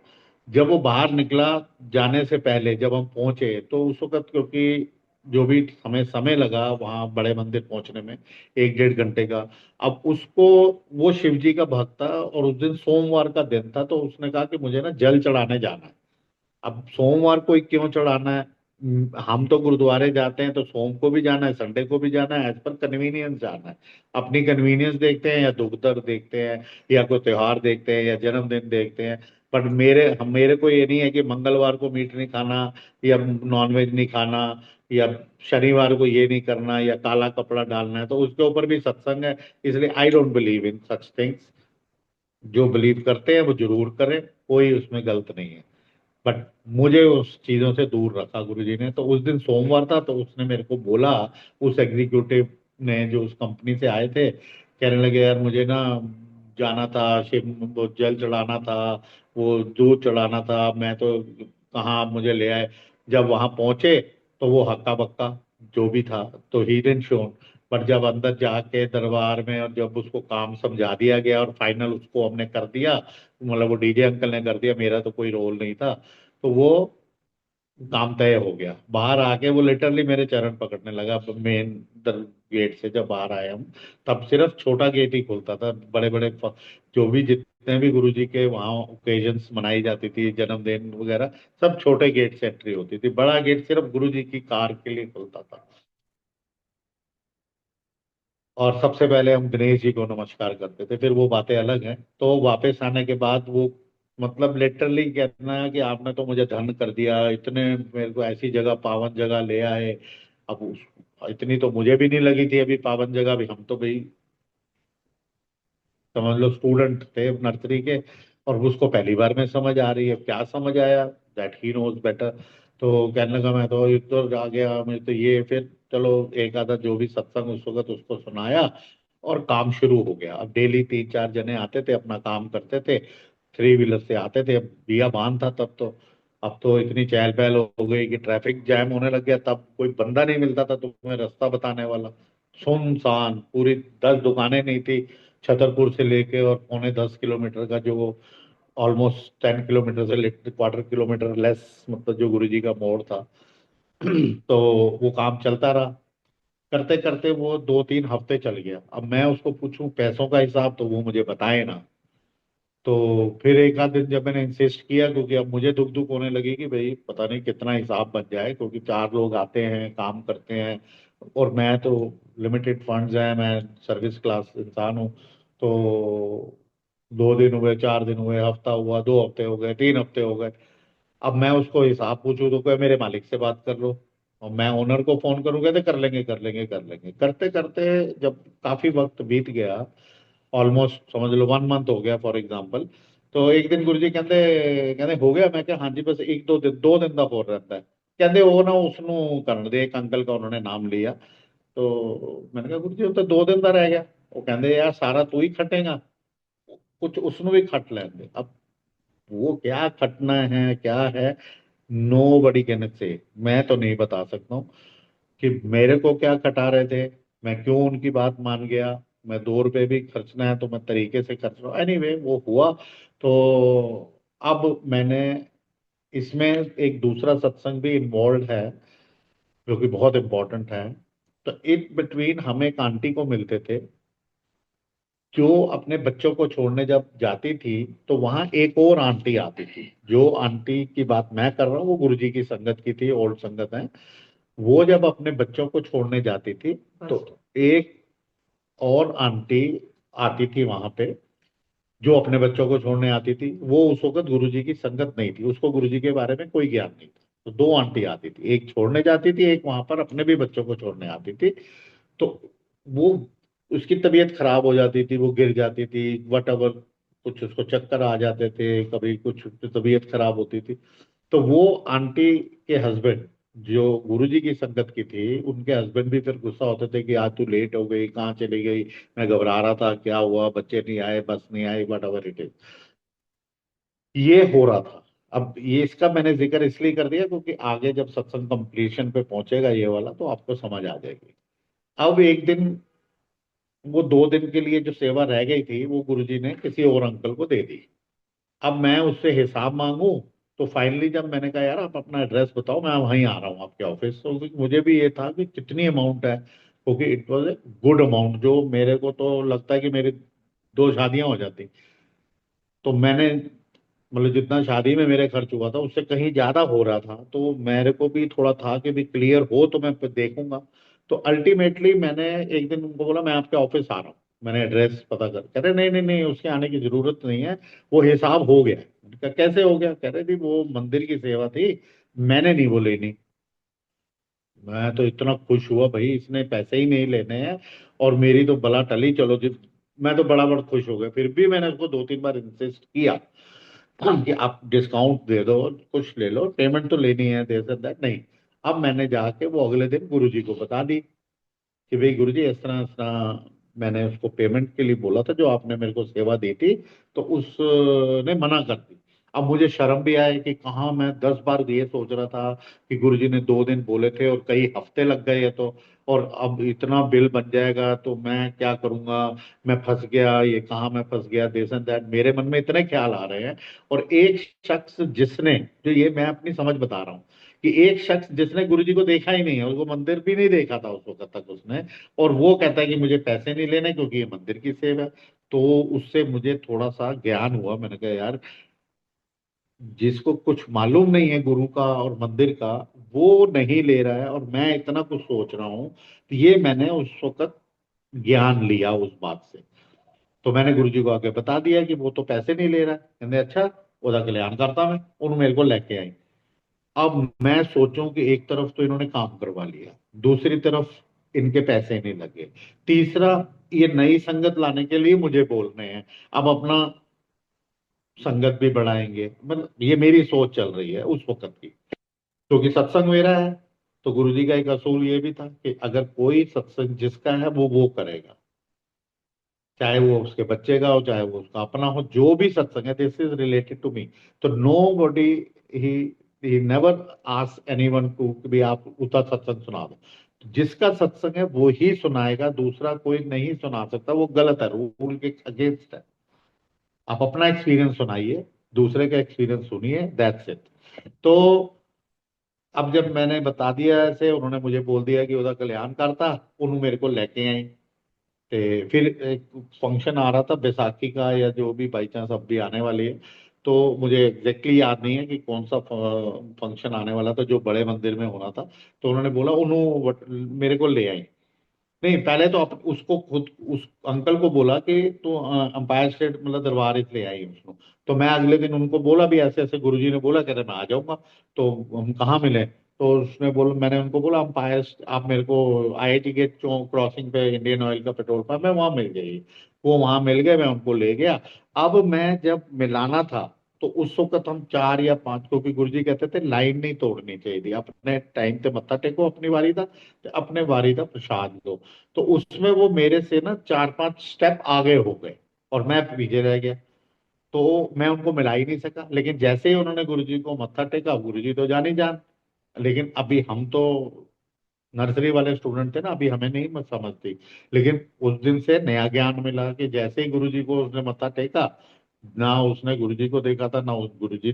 जब वो बाहर निकला, जाने से पहले जब हम पहुंचे, तो उस वक्त क्योंकि जो भी हमें समय लगा वहां बड़े मंदिर पहुंचने में, 1-1.5 घंटे का। अब उसको, वो शिव जी का भक्त था और उस दिन सोमवार का दिन था, तो उसने कहा कि मुझे ना जल चढ़ाने जाना है। अब सोमवार को ही क्यों चढ़ाना है? हम तो गुरुद्वारे जाते हैं तो सोम को भी जाना है, संडे को भी जाना है, एज पर कन्वीनियंस जाना है। अपनी कन्वीनियंस देखते हैं या दुख दर्द देखते हैं या कोई त्योहार देखते हैं या जन्मदिन देखते हैं। पर मेरे को ये नहीं है कि मंगलवार को मीट नहीं खाना या नॉनवेज नहीं खाना, या शनिवार को ये नहीं करना या काला कपड़ा डालना है, तो उसके ऊपर भी सत्संग है। इसलिए I don't believe in such things. जो बिलीव करते हैं वो जरूर करें, कोई उसमें गलत नहीं है। बट मुझे उस चीजों से दूर रखा गुरुजी ने। तो उस दिन सोमवार था, तो उसने मेरे को बोला, उस एग्जीक्यूटिव ने जो उस कंपनी से आए थे, कहने लगे यार मुझे ना जाना था शिव, वो जल चढ़ाना था, वो दूध चढ़ाना था, मैं तो कहाँ, आप मुझे ले आए। जब वहां पहुंचे तो वो हक्का बक्का जो भी था, तो ही डिडंट शोन। पर जब अंदर जाके दरबार में और जब उसको काम समझा दिया गया और फाइनल उसको हमने कर दिया, मतलब वो डीजे अंकल ने कर दिया, मेरा तो कोई रोल नहीं था। तो वो काम तय हो गया। बाहर आके वो लिटरली मेरे चरण पकड़ने लगा मेन गेट से। जब बाहर आए हम, तब सिर्फ छोटा गेट ही खुलता था। बड़े बड़े जो भी जितने भी गुरुजी के वहाँ ओकेजन्स मनाई जाती थी, जन्मदिन वगैरह, सब छोटे गेट से एंट्री होती थी। बड़ा गेट सिर्फ गुरुजी की कार के लिए खुलता था। और सबसे पहले हम गणेश जी को नमस्कार करते थे, फिर वो बातें अलग हैं। तो वापस आने के बाद वो मतलब लिटरली कहना है कि आपने तो मुझे धन्य कर दिया, इतने मेरे को ऐसी जगह, पावन जगह ले आए। अब इतनी तो मुझे भी नहीं लगी थी अभी पावन जगह भी। हम तो भाई समझ लो स्टूडेंट थे नर्सरी के, और उसको पहली बार में समझ आ रही है। क्या समझ आया, दैट ही नोज बेटर। तो कहने लगा मैं तो इधर आ गया, मैं तो ये। फिर चलो एक आधा जो भी सत्संग उस वक्त उसको सुनाया, और काम शुरू हो गया। अब डेली 3-4 जने आते थे, अपना काम करते थे, 3 व्हीलर से आते थे। अब बिया बांध था तब तो। अब तो इतनी चहल पहल हो गई कि ट्रैफिक जैम होने लग गया। तब कोई बंदा नहीं मिलता था तुम्हें रास्ता बताने वाला। सुनसान, पूरी 10 दुकानें नहीं थी। छतरपुर से लेके और 9.5 किलोमीटर का जो ऑलमोस्ट 10 किलोमीटर से क्वार्टर किलोमीटर लेस, मतलब जो गुरुजी का मोड़ था। तो वो काम चलता रहा। करते करते वो 2-3 हफ्ते चल गया। अब मैं उसको पूछूं पैसों का हिसाब, तो वो मुझे बताए ना। तो फिर एक आध दिन जब मैंने इंसिस्ट किया, क्योंकि अब मुझे दुख दुख होने लगी कि भाई पता नहीं कितना हिसाब बन जाए, क्योंकि 4 लोग आते हैं, काम करते हैं, और मैं तो लिमिटेड फंड्स हैं, मैं सर्विस क्लास इंसान हूँ। तो 2 दिन हुए, 4 दिन हुए, हफ्ता हुआ, 2 हफ्ते हो गए, 3 हफ्ते हो गए। अब मैं उसको हिसाब पूछूं तो कहे मेरे मालिक से बात कर लो। और मैं ओनर को फोन करूँ, कहते कर लेंगे कर लेंगे कर लेंगे। करते करते जब काफी वक्त बीत गया, ऑलमोस्ट समझ लो 1 मंथ हो गया फॉर एग्जाम्पल। तो एक दिन गुरु जी कहते कहते हो गया। मैं क्या, हाँ जी बस 1-2 दिन का हो रहता है। कहते वो ना उसनों करन दे, एक अंकल का उन्होंने नाम लिया। तो मैंने कहा गुरु जी वो तो 2 दिन का रह गया। वो कहते यार सारा तू ही खटेगा, कुछ उसनों भी खट लेंगे। अब वो क्या खटना है क्या है, नो बडी कैन से। मैं तो नहीं बता सकता हूँ कि मेरे को क्या खटा रहे थे, मैं क्यों उनकी बात मान गया। मैं 2 रुपए भी खर्चना है तो मैं तरीके से खर्च रहा हूँ। एनीवे वो हुआ। तो अब मैंने इसमें एक दूसरा सत्संग भी इन्वॉल्व है, जो कि बहुत इम्पोर्टेंट है। तो इन बिटवीन हम एक आंटी को मिलते थे, जो अपने बच्चों को छोड़ने जब जाती थी, तो वहां एक और आंटी आती थी। जो आंटी की बात मैं कर रहा हूँ वो गुरुजी की संगत की थी, ओल्ड संगत है। वो जब अपने बच्चों को छोड़ने जाती थी, तो एक और आंटी आती थी वहां पे, जो अपने बच्चों को छोड़ने आती थी। वो उस वक्त गुरुजी की संगत नहीं थी, उसको गुरुजी के बारे में कोई ज्ञान नहीं था। तो 2 आंटी आती थी, एक छोड़ने जाती थी, एक वहां पर अपने भी बच्चों को छोड़ने आती थी। तो वो, उसकी तबीयत खराब हो जाती थी, वो गिर जाती थी, वट एवर, कुछ उसको चक्कर आ जाते थे, कभी कुछ तबीयत खराब होती थी। तो वो आंटी के हस्बैंड, जो गुरुजी की संगत की थी, उनके हस्बैंड भी फिर गुस्सा होते थे कि आज तू लेट हो गई, कहाँ चली गई, मैं घबरा रहा था, क्या हुआ, बच्चे नहीं आए, बस नहीं आई, वट एवर इट इज। ये हो रहा था। अब ये इसका मैंने जिक्र इसलिए कर दिया क्योंकि आगे जब सत्संग कंप्लीशन पे पहुंचेगा ये वाला, तो आपको समझ आ जाएगी। अब एक दिन वो 2 दिन के लिए जो सेवा रह गई थी, वो गुरुजी ने किसी और अंकल को दे दी। अब मैं उससे हिसाब मांगू, तो फाइनली जब मैंने कहा यार आप अपना एड्रेस बताओ, मैं वहीं आ रहा हूँ आपके ऑफिस, तो मुझे भी ये था कि कितनी अमाउंट है, क्योंकि it was a good amount, जो मेरे को तो लगता है कि मेरी 2 शादियां हो जाती। तो मैंने मतलब जितना शादी में मेरे खर्च हुआ था उससे कहीं ज्यादा हो रहा था। तो मेरे को भी थोड़ा था कि भी क्लियर हो तो मैं फिर देखूंगा। तो अल्टीमेटली मैंने एक दिन उनको बोला मैं आपके ऑफिस आ रहा हूँ, मैंने एड्रेस पता कर। कह रहे नहीं नहीं नहीं, उसके आने की जरूरत नहीं है, वो हिसाब हो गया है। मैंने कहा कैसे हो गया? कह रहे थी वो मंदिर की सेवा थी, मैंने नहीं वो लेनी। मैं तो इतना खुश हुआ भाई, इसने पैसे ही नहीं लेने हैं, और मेरी तो बला टली। चलो जी, मैं तो बड़ा खुश हो गया। फिर भी मैंने उसको 2-3 बार इंसिस्ट किया कि आप डिस्काउंट दे दो, कुछ ले लो, पेमेंट तो लेनी है, दे सकता है नहीं। अब मैंने जाके वो अगले दिन गुरुजी को बता दी कि भाई गुरुजी इस तरह इस तरह मैंने उसको पेमेंट के लिए बोला था, जो आपने मेरे को सेवा दी थी, तो उसने मना कर दी। अब मुझे शर्म भी आया कि कहाँ मैं 10 बार ये सोच रहा था कि गुरुजी ने 2 दिन बोले थे और कई हफ्ते लग गए ये तो, और अब इतना बिल बन जाएगा तो मैं क्या करूंगा, मैं फंस गया, ये कहाँ मैं फंस गया, दिस एंड दैट, मेरे मन में इतने ख्याल आ रहे हैं। और एक शख्स जिसने, जो ये मैं अपनी समझ बता रहा हूँ, कि एक शख्स जिसने गुरुजी को देखा ही नहीं है, उसको मंदिर भी नहीं देखा था उस वक्त तक उसने, और वो कहता है कि मुझे पैसे नहीं लेने क्योंकि ये मंदिर की सेवा है। तो उससे मुझे थोड़ा सा ज्ञान हुआ। मैंने कहा यार, जिसको कुछ मालूम नहीं है गुरु का और मंदिर का, वो नहीं ले रहा है और मैं इतना कुछ सोच रहा हूँ। तो ये मैंने उस वक्त ज्ञान लिया उस बात से। तो मैंने गुरुजी को आके बता दिया कि वो तो पैसे नहीं ले रहा है। कहते अच्छा, ओदा कल्याण करता मैं। उन्होंने मेरे को लेके आई। अब मैं सोचूं कि एक तरफ तो इन्होंने काम करवा लिया, दूसरी तरफ इनके पैसे नहीं लगे, तीसरा ये नई संगत लाने के लिए मुझे बोल रहे हैं, अब अपना संगत भी बढ़ाएंगे। मतलब ये मेरी सोच चल रही है उस वक्त की, क्योंकि सत्संग मेरा है। तो गुरुजी का एक असूल ये भी था कि अगर कोई सत्संग जिसका है वो करेगा, चाहे वो उसके बच्चे का हो, चाहे वो उसका अपना हो, जो भी सत्संग है, this is related to me. तो nobody, he he never ask anyone to कि भी आप उतना सत्संग सुना दो। जिसका सत्संग है वो ही सुनाएगा, दूसरा कोई नहीं सुना सकता, वो गलत है, रूल के अगेंस्ट है। आप अपना एक्सपीरियंस सुनाइए, दूसरे का एक्सपीरियंस सुनिए, दैट्स इट। तो अब जब मैंने बता दिया ऐसे, उन्होंने मुझे बोल दिया कि ਉਹਦਾ कल्याण करता, उन्होंने मेरे को लेके आई। ते फिर एक फंक्शन आ रहा था बैसाखी का, या जो भी बाई चांस अब भी आने वाली है। तो मुझे एग्जैक्टली याद नहीं है कि कौन सा फंक्शन आने वाला था जो बड़े मंदिर में होना था। तो उन्होंने बोला, उन्होंने मेरे को ले आई। नहीं, पहले तो उसको खुद उस अंकल को बोला कि तो अंपायर स्टेट मतलब दरबार ले आई उसको। तो मैं अगले दिन उनको बोला भी ऐसे ऐसे गुरुजी ने बोला, कहते मैं आ जाऊंगा। तो हम कहाँ मिले? तो उसने बोला, मैंने उनको बोला अंपायर, आप मेरे को IIT गेट चौक क्रॉसिंग पे इंडियन ऑयल का पेट्रोल पंप है, वहां मिल गई। वो वहां मिल गए, मैं उनको ले गया। अब मैं जब मिलाना था, तो उस वक्त हम 4 या 5, क्योंकि गुरुजी कहते थे लाइन नहीं तोड़नी चाहिए थी, अपने टाइम पे मत्था टेको अपनी बारी का, अपने बारी का प्रसाद दो। तो उसमें वो मेरे से ना 4-5 स्टेप आगे हो गए और मैं पीछे रह गया। तो मैं उनको मिला ही नहीं सका। लेकिन जैसे ही उन्होंने गुरुजी को मत्था टेका, गुरुजी तो जान ही जान। लेकिन अभी हम तो नर्सरी वाले स्टूडेंट थे ना, अभी हमें नहीं समझ थी। लेकिन उस दिन से नया ज्ञान मिला कि जैसे ही गुरुजी को उसने मत्था टेका, ना उसने गुरुजी को देखा था, ना उस गुरुजी,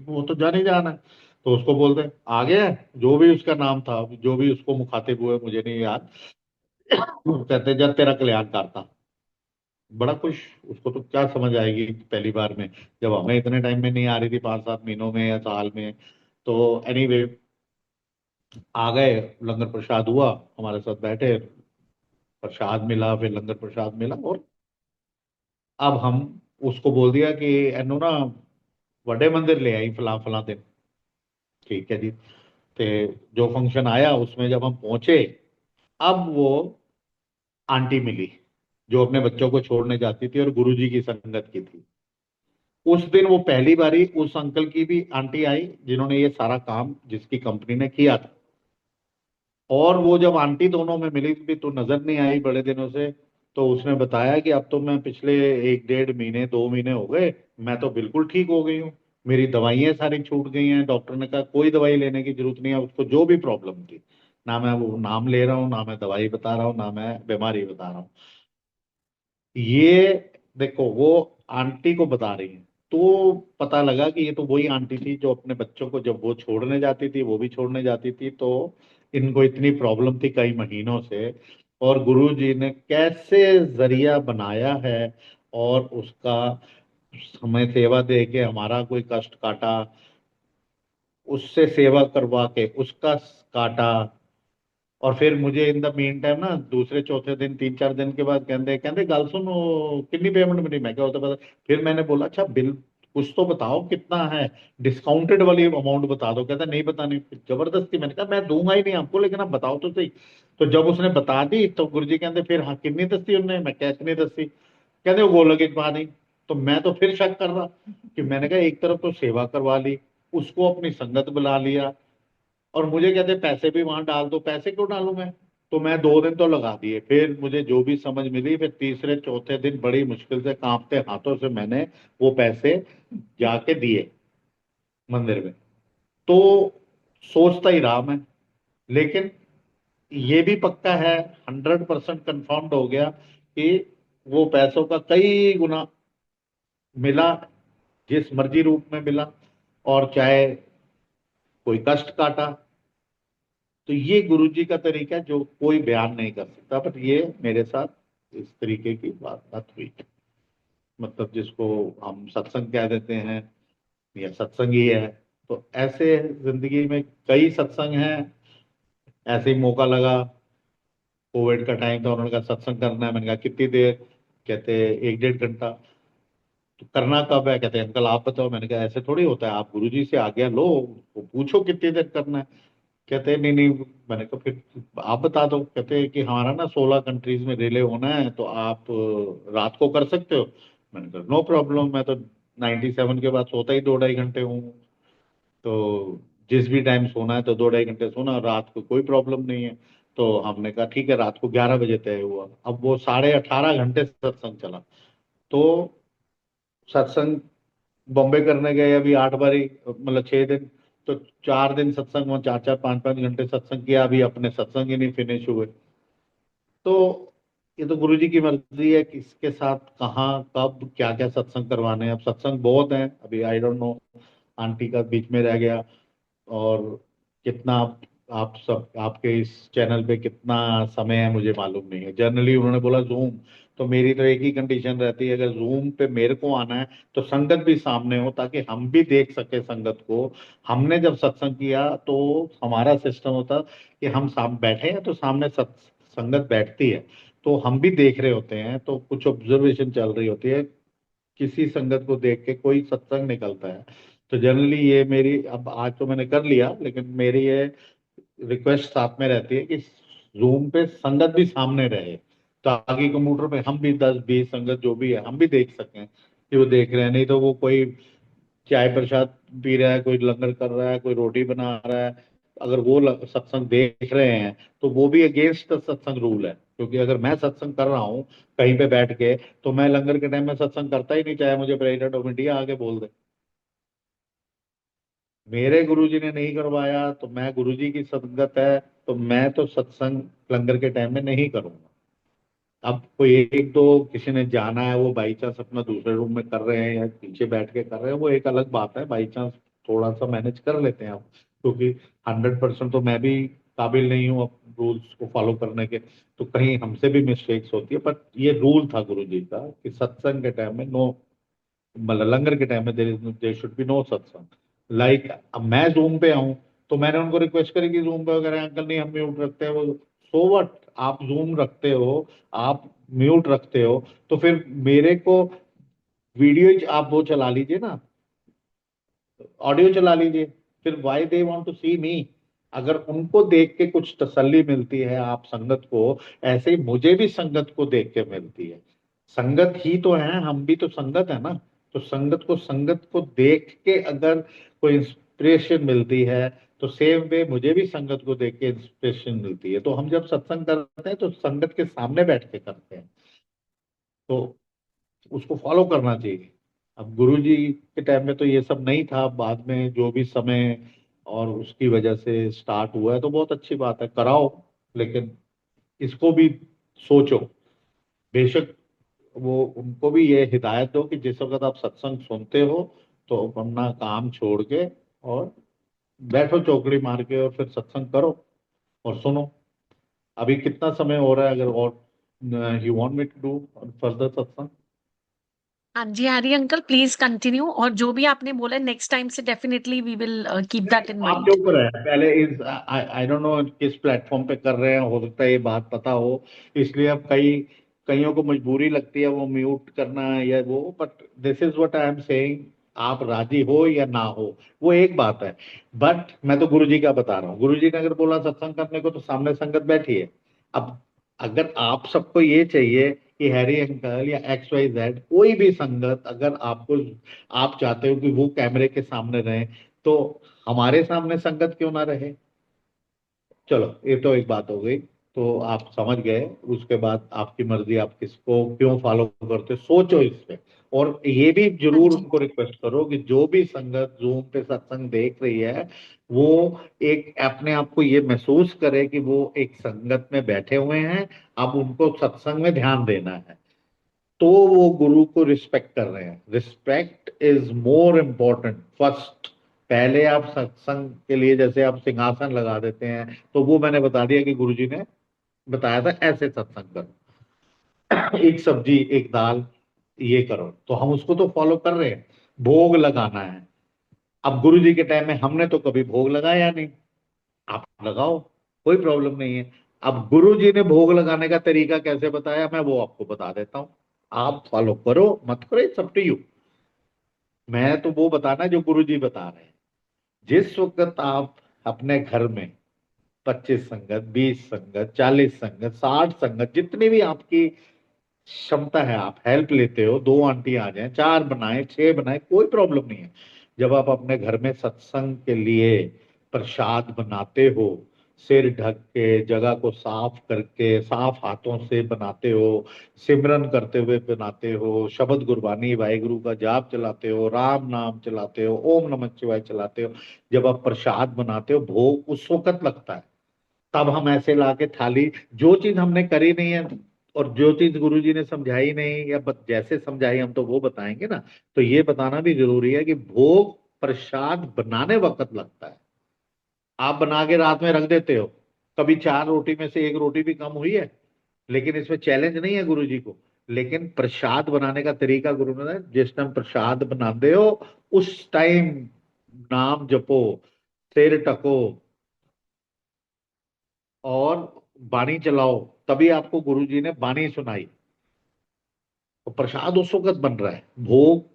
वो तो जान ही जाना है। तो उसको बोलते आ गया, जो भी उसका नाम था, जो भी उसको मुखातिब हुए मुझे नहीं याद। कहते जब तेरा कल्याण करता। बड़ा खुश। उसको तो क्या समझ आएगी पहली बार में, जब हमें इतने टाइम में नहीं आ रही थी, 5-7 महीनों में या साल में। तो एनीवे, आ गए, लंगर प्रसाद हुआ, हमारे साथ बैठे, प्रसाद मिला, फिर लंगर प्रसाद मिला। और अब हम उसको बोल दिया कि एनो ना बड़े मंदिर ले आई फला फला दिन। ठीक है जी। ते जो फंक्शन आया उसमें जब हम पहुंचे, अब वो आंटी मिली जो अपने बच्चों को छोड़ने जाती थी और गुरुजी की संगत की थी। उस दिन वो पहली बारी उस अंकल की भी आंटी आई जिन्होंने ये सारा काम जिसकी कंपनी ने किया था। और वो जब आंटी दोनों में मिली भी तो नजर नहीं आई बड़े दिनों से। तो उसने बताया कि अब तो मैं पिछले 1-1.5 महीने 2 महीने हो गए, मैं तो बिल्कुल ठीक हो गई हूँ। मेरी दवाइयां सारी छूट गई हैं, डॉक्टर ने कहा कोई दवाई लेने की जरूरत नहीं है उसको, जो भी प्रॉब्लम थी। ना मैं वो नाम ले रहा हूँ, ना मैं दवाई बता रहा हूँ, ना मैं बीमारी बता रहा हूँ। ये देखो, वो आंटी को बता रही है। तो पता लगा कि ये तो वही आंटी थी जो अपने बच्चों को जब वो छोड़ने जाती थी, वो भी छोड़ने जाती थी। तो इनको इतनी प्रॉब्लम थी कई महीनों से, और गुरु जी ने कैसे जरिया बनाया है, और उसका हमें सेवा दे के हमारा कोई कष्ट काटा, उससे सेवा करवा के उसका काटा। और फिर मुझे इन द मीन टाइम ना दूसरे चौथे दिन 3-4 दिन के बाद कहते कहते गल सुनो, कितनी पेमेंट मिली? मैं क्या होता पता। फिर मैंने बोला अच्छा बिल कुछ तो बताओ कितना है, डिस्काउंटेड वाली अमाउंट बता दो। कहता नहीं बतानी। फिर जबरदस्ती मैंने कहा मैं दूंगा ही नहीं आपको, लेकिन आप बताओ तो सही। तो जब उसने बता दी तो गुरुजी कहते फिर हाँ कितनी दस्ती उन्होंने? मैं क्या इतनी दस्ती? कहते वो गोलक एक पा दी। तो मैं तो फिर शक कर रहा कि मैंने कहा एक तरफ तो सेवा करवा ली, उसको अपनी संगत बुला लिया, और मुझे कहते पैसे भी वहां डाल दो। पैसे क्यों डालूं मैं? तो मैं 2 दिन तो लगा दिए। फिर मुझे जो भी समझ मिली, फिर तीसरे चौथे दिन बड़ी मुश्किल से कांपते हाथों से मैंने वो पैसे जाके दिए मंदिर में। तो सोचता ही रहा मैं। लेकिन ये भी पक्का है, 100% कंफर्म्ड हो गया कि वो पैसों का कई गुना मिला, जिस मर्जी रूप में मिला। और चाहे कोई कष्ट काटा। तो ये गुरुजी का तरीका है जो कोई बयान नहीं कर सकता, बट ये मेरे साथ इस तरीके की बात हुई। मतलब जिसको हम सत्संग कह देते हैं या सत्संग ही है। तो ऐसे जिंदगी में कई सत्संग हैं। ऐसे ही मौका लगा, कोविड का टाइम था, उन्होंने कहा सत्संग करना है। मैंने कहा कितनी देर? कहते 1-1.5 घंटा। तो करना कब है? कहते अंकल आप बताओ। मैंने कहा ऐसे थोड़ी होता है, आप गुरुजी से आज्ञा लो, वो पूछो कितनी देर करना है। कहते नहीं नहीं। मैंने कहा फिर आप बता दो। कहते कि हमारा ना 16 कंट्रीज में रिले होना है, तो आप रात को कर सकते हो। मैंने कहा नो प्रॉब्लम, मैं तो 97 के बाद सोता ही 2-2.5 घंटे हूँ। तो जिस भी टाइम सोना है तो 2-2.5 घंटे सोना, और रात को कोई प्रॉब्लम नहीं है। तो हमने कहा ठीक है, रात को 11 बजे तय हुआ। अब वो 18.5 घंटे सत्संग चला। तो सत्संग बॉम्बे करने गए अभी 8 बारी, मतलब 6 दिन। तो 4 दिन सत्संग, वहाँ 4-4 5-5 घंटे सत्संग किया, अभी अपने सत्संग ही नहीं फिनिश हुए। तो ये तो गुरु जी की मर्जी है, किसके साथ कहाँ कब क्या क्या सत्संग करवाने हैं। अब सत्संग बहुत हैं, अभी आई डोंट नो, आंटी का बीच में रह गया। और कितना आप सब, आपके इस चैनल पे कितना समय है मुझे मालूम नहीं है। जनरली उन्होंने बोला जूम। तो मेरी तो एक ही कंडीशन रहती है, अगर जूम पे मेरे को आना है तो संगत भी सामने हो, ताकि हम भी देख सके संगत को। हमने जब सत्संग किया तो हमारा सिस्टम होता कि हम साम बैठे हैं तो सामने संगत बैठती है, तो हम भी देख रहे होते हैं, तो कुछ ऑब्जर्वेशन चल रही होती है। किसी संगत को देख के कोई सत्संग निकलता है। तो जनरली ये मेरी, अब आज तो मैंने कर लिया, लेकिन मेरी ये रिक्वेस्ट साथ में रहती है कि जूम पे संगत भी सामने रहे, ताकि कंप्यूटर पे हम भी 10-20 संगत जो भी है हम भी देख सकें कि वो देख रहे हैं। नहीं तो वो कोई चाय प्रसाद पी रहा है, कोई लंगर कर रहा है, कोई रोटी बना रहा है, अगर वो सत्संग देख रहे हैं तो वो भी अगेंस्ट सत्संग रूल है। क्योंकि अगर मैं सत्संग कर रहा हूँ कहीं पे बैठ के, तो मैं लंगर के टाइम में सत्संग करता ही नहीं, चाहे मुझे प्रेसिडेंट ऑफ इंडिया आके बोल दे। मेरे गुरुजी ने नहीं करवाया, तो मैं, गुरुजी की संगत है तो मैं तो सत्संग लंगर के टाइम में नहीं करूंगा। अब कोई एक दो किसी ने जाना है, वो बाई चांस अपना दूसरे रूम में कर रहे हैं या पीछे बैठ के कर रहे हैं, वो एक अलग बात है। बाई चांस थोड़ा सा मैनेज कर लेते हैं हम, क्योंकि 100% तो मैं भी काबिल नहीं हूँ अब रूल्स को फॉलो करने के। तो कहीं हमसे भी मिस्टेक्स होती है, बट ये रूल था गुरु जी का कि सत्संग के टाइम में नो, मतलब लंगर के टाइम में देर शुड बी नो सत्संग। लाइक अब मैं जूम पे आऊं, तो मैंने उनको रिक्वेस्ट करी कि जूम पे वगैरह अंकल नहीं, हम म्यूट रखते हैं। वो सो व्हाट, आप जूम रखते हो, आप म्यूट रखते हो, तो फिर मेरे को वीडियो आप वो चला लीजिए ना, ऑडियो चला लीजिए। फिर वाई दे वांट टू सी मी? अगर उनको देख के कुछ तसल्ली मिलती है आप संगत को, ऐसे ही मुझे भी संगत को देख के मिलती है। संगत ही तो है, हम भी तो संगत है ना। तो संगत को देख के अगर कोई इंस्पिरेशन मिलती है, तो सेम वे मुझे भी संगत को देख के इंस्पिरेशन मिलती है। तो हम जब सत्संग करते हैं तो संगत के सामने बैठ के करते हैं, तो उसको फॉलो करना चाहिए। अब गुरुजी के टाइम में तो ये सब नहीं था, बाद में जो भी समय और उसकी वजह से स्टार्ट हुआ है, तो बहुत अच्छी बात है, कराओ। लेकिन इसको भी सोचो, बेशक वो उनको भी ये हिदायत दो कि जिस वक्त आप सत्संग सुनते हो तो अपना काम छोड़ के और बैठो चौकड़ी मार के, और फिर सत्संग करो और सुनो। अभी कितना समय हो रहा है? अगर और you want me to do further सत्संग? हाँ जी, हरी अंकल प्लीज कंटिन्यू, और जो भी आपने बोला नेक्स्ट टाइम से definitely we will keep that in आपके माइंड। ऊपर है। पहले इस आई डोंट नो किस प्लेटफॉर्म पे कर रहे हैं, हो सकता है ये बात पता हो, इसलिए अब कईयों को मजबूरी लगती है वो म्यूट करना या वो, but this is what I am saying. आप राजी हो या ना हो वो एक बात है, बट मैं तो गुरुजी का बता रहा हूँ। गुरुजी ने अगर बोला सत्संग करने को, तो सामने संगत बैठी है। अब अगर आप सबको ये चाहिए कि हैरी अंकल या XYZ कोई भी संगत, अगर आपको, आप चाहते हो कि वो कैमरे के सामने रहे, तो हमारे सामने संगत क्यों ना रहे? चलो ये तो एक बात हो गई। तो आप समझ गए, उसके बाद आपकी मर्जी, आप किसको क्यों फॉलो करते हो, सोचो इस पे। और ये भी हाँ जरूर जी। उनको रिक्वेस्ट करो कि जो भी संगत जूम पे सत्संग देख रही है, वो एक अपने आप को ये महसूस करे कि वो एक संगत में बैठे हुए हैं, अब उनको सत्संग में ध्यान देना है, तो वो गुरु को रिस्पेक्ट कर रहे हैं। Respect is more important first, पहले आप सत्संग के लिए जैसे आप सिंहासन लगा देते हैं, तो वो मैंने बता दिया कि गुरुजी ने बताया था ऐसे सत्संग करो, एक सब्जी एक दाल ये करो, तो हम उसको तो फॉलो कर रहे हैं। भोग लगाना है, अब गुरुजी के टाइम में हमने तो कभी भोग लगाया नहीं, आप लगाओ, कोई प्रॉब्लम नहीं है। अब गुरुजी ने भोग लगाने का तरीका कैसे बताया, मैं वो आपको बता देता हूँ। आप फॉलो करो मत करो, इट्स अप टू यू। मैं तो वो बताना जो गुरुजी बता रहे हैं। जिस वक्त आप अपने घर में 25 संगत, 20 संगत, 40 संगत, 60 संगत, जितनी भी आपकी क्षमता है, आप हेल्प लेते हो, 2 आंटी आ जाए, 4 बनाए, 6 बनाए, कोई प्रॉब्लम नहीं है। जब आप अपने घर में सत्संग के लिए प्रसाद बनाते हो, सिर ढक के, जगह को साफ करके, साफ हाथों से बनाते हो, सिमरन करते हुए बनाते हो, शब्द गुरबानी वाहिगुरु का जाप चलाते हो, राम नाम चलाते हो, ओम नमः शिवाय चलाते हो, जब आप प्रसाद बनाते हो, भोग उस वक्त लगता है। तब हम ऐसे लाके थाली, जो चीज हमने करी नहीं है और जो चीज गुरुजी ने समझाई नहीं, या जैसे समझाई हम तो वो बताएंगे ना। तो ये बताना भी जरूरी है कि भोग प्रसाद बनाने वक्त लगता है। आप बना के रात में रख देते हो, कभी 4 रोटी में से 1 रोटी भी कम हुई है, लेकिन इसमें चैलेंज नहीं है गुरुजी को। लेकिन प्रसाद बनाने का तरीका गुरु ने, जिस टाइम प्रसाद बनाते हो उस टाइम नाम जपो, सिर टको और बाणी चलाओ, तभी आपको गुरुजी ने बाणी सुनाई। तो प्रसाद उस वक्त बन रहा है, भोग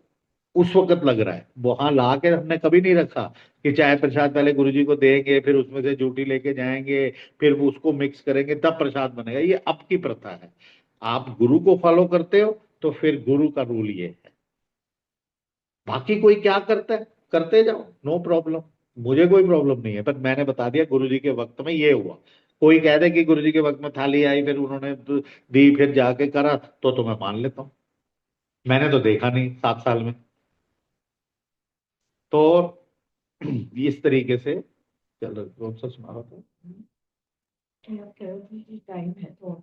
उस वक्त लग रहा है। वहां ला के हमने कभी नहीं रखा कि चाय प्रसाद पहले गुरुजी को देंगे, फिर उसमें से जूठी लेके जाएंगे, फिर वो उसको मिक्स करेंगे तब प्रसाद बनेगा। ये अब की प्रथा है। आप गुरु को फॉलो करते हो तो फिर गुरु का रूल ये है। बाकी कोई क्या करता है करते जाओ, नो प्रॉब्लम, मुझे कोई प्रॉब्लम नहीं है। पर मैंने बता दिया गुरुजी के वक्त में ये हुआ। कोई कह दे कि गुरुजी के वक्त में थाली आई फिर उन्होंने दी फिर जाके करा, तो मैं मान लेता हूँ। मैंने तो देखा नहीं 7 साल में। तो इस तरीके से चल रहा। कौन सा सुना रहा था? टाइम है तो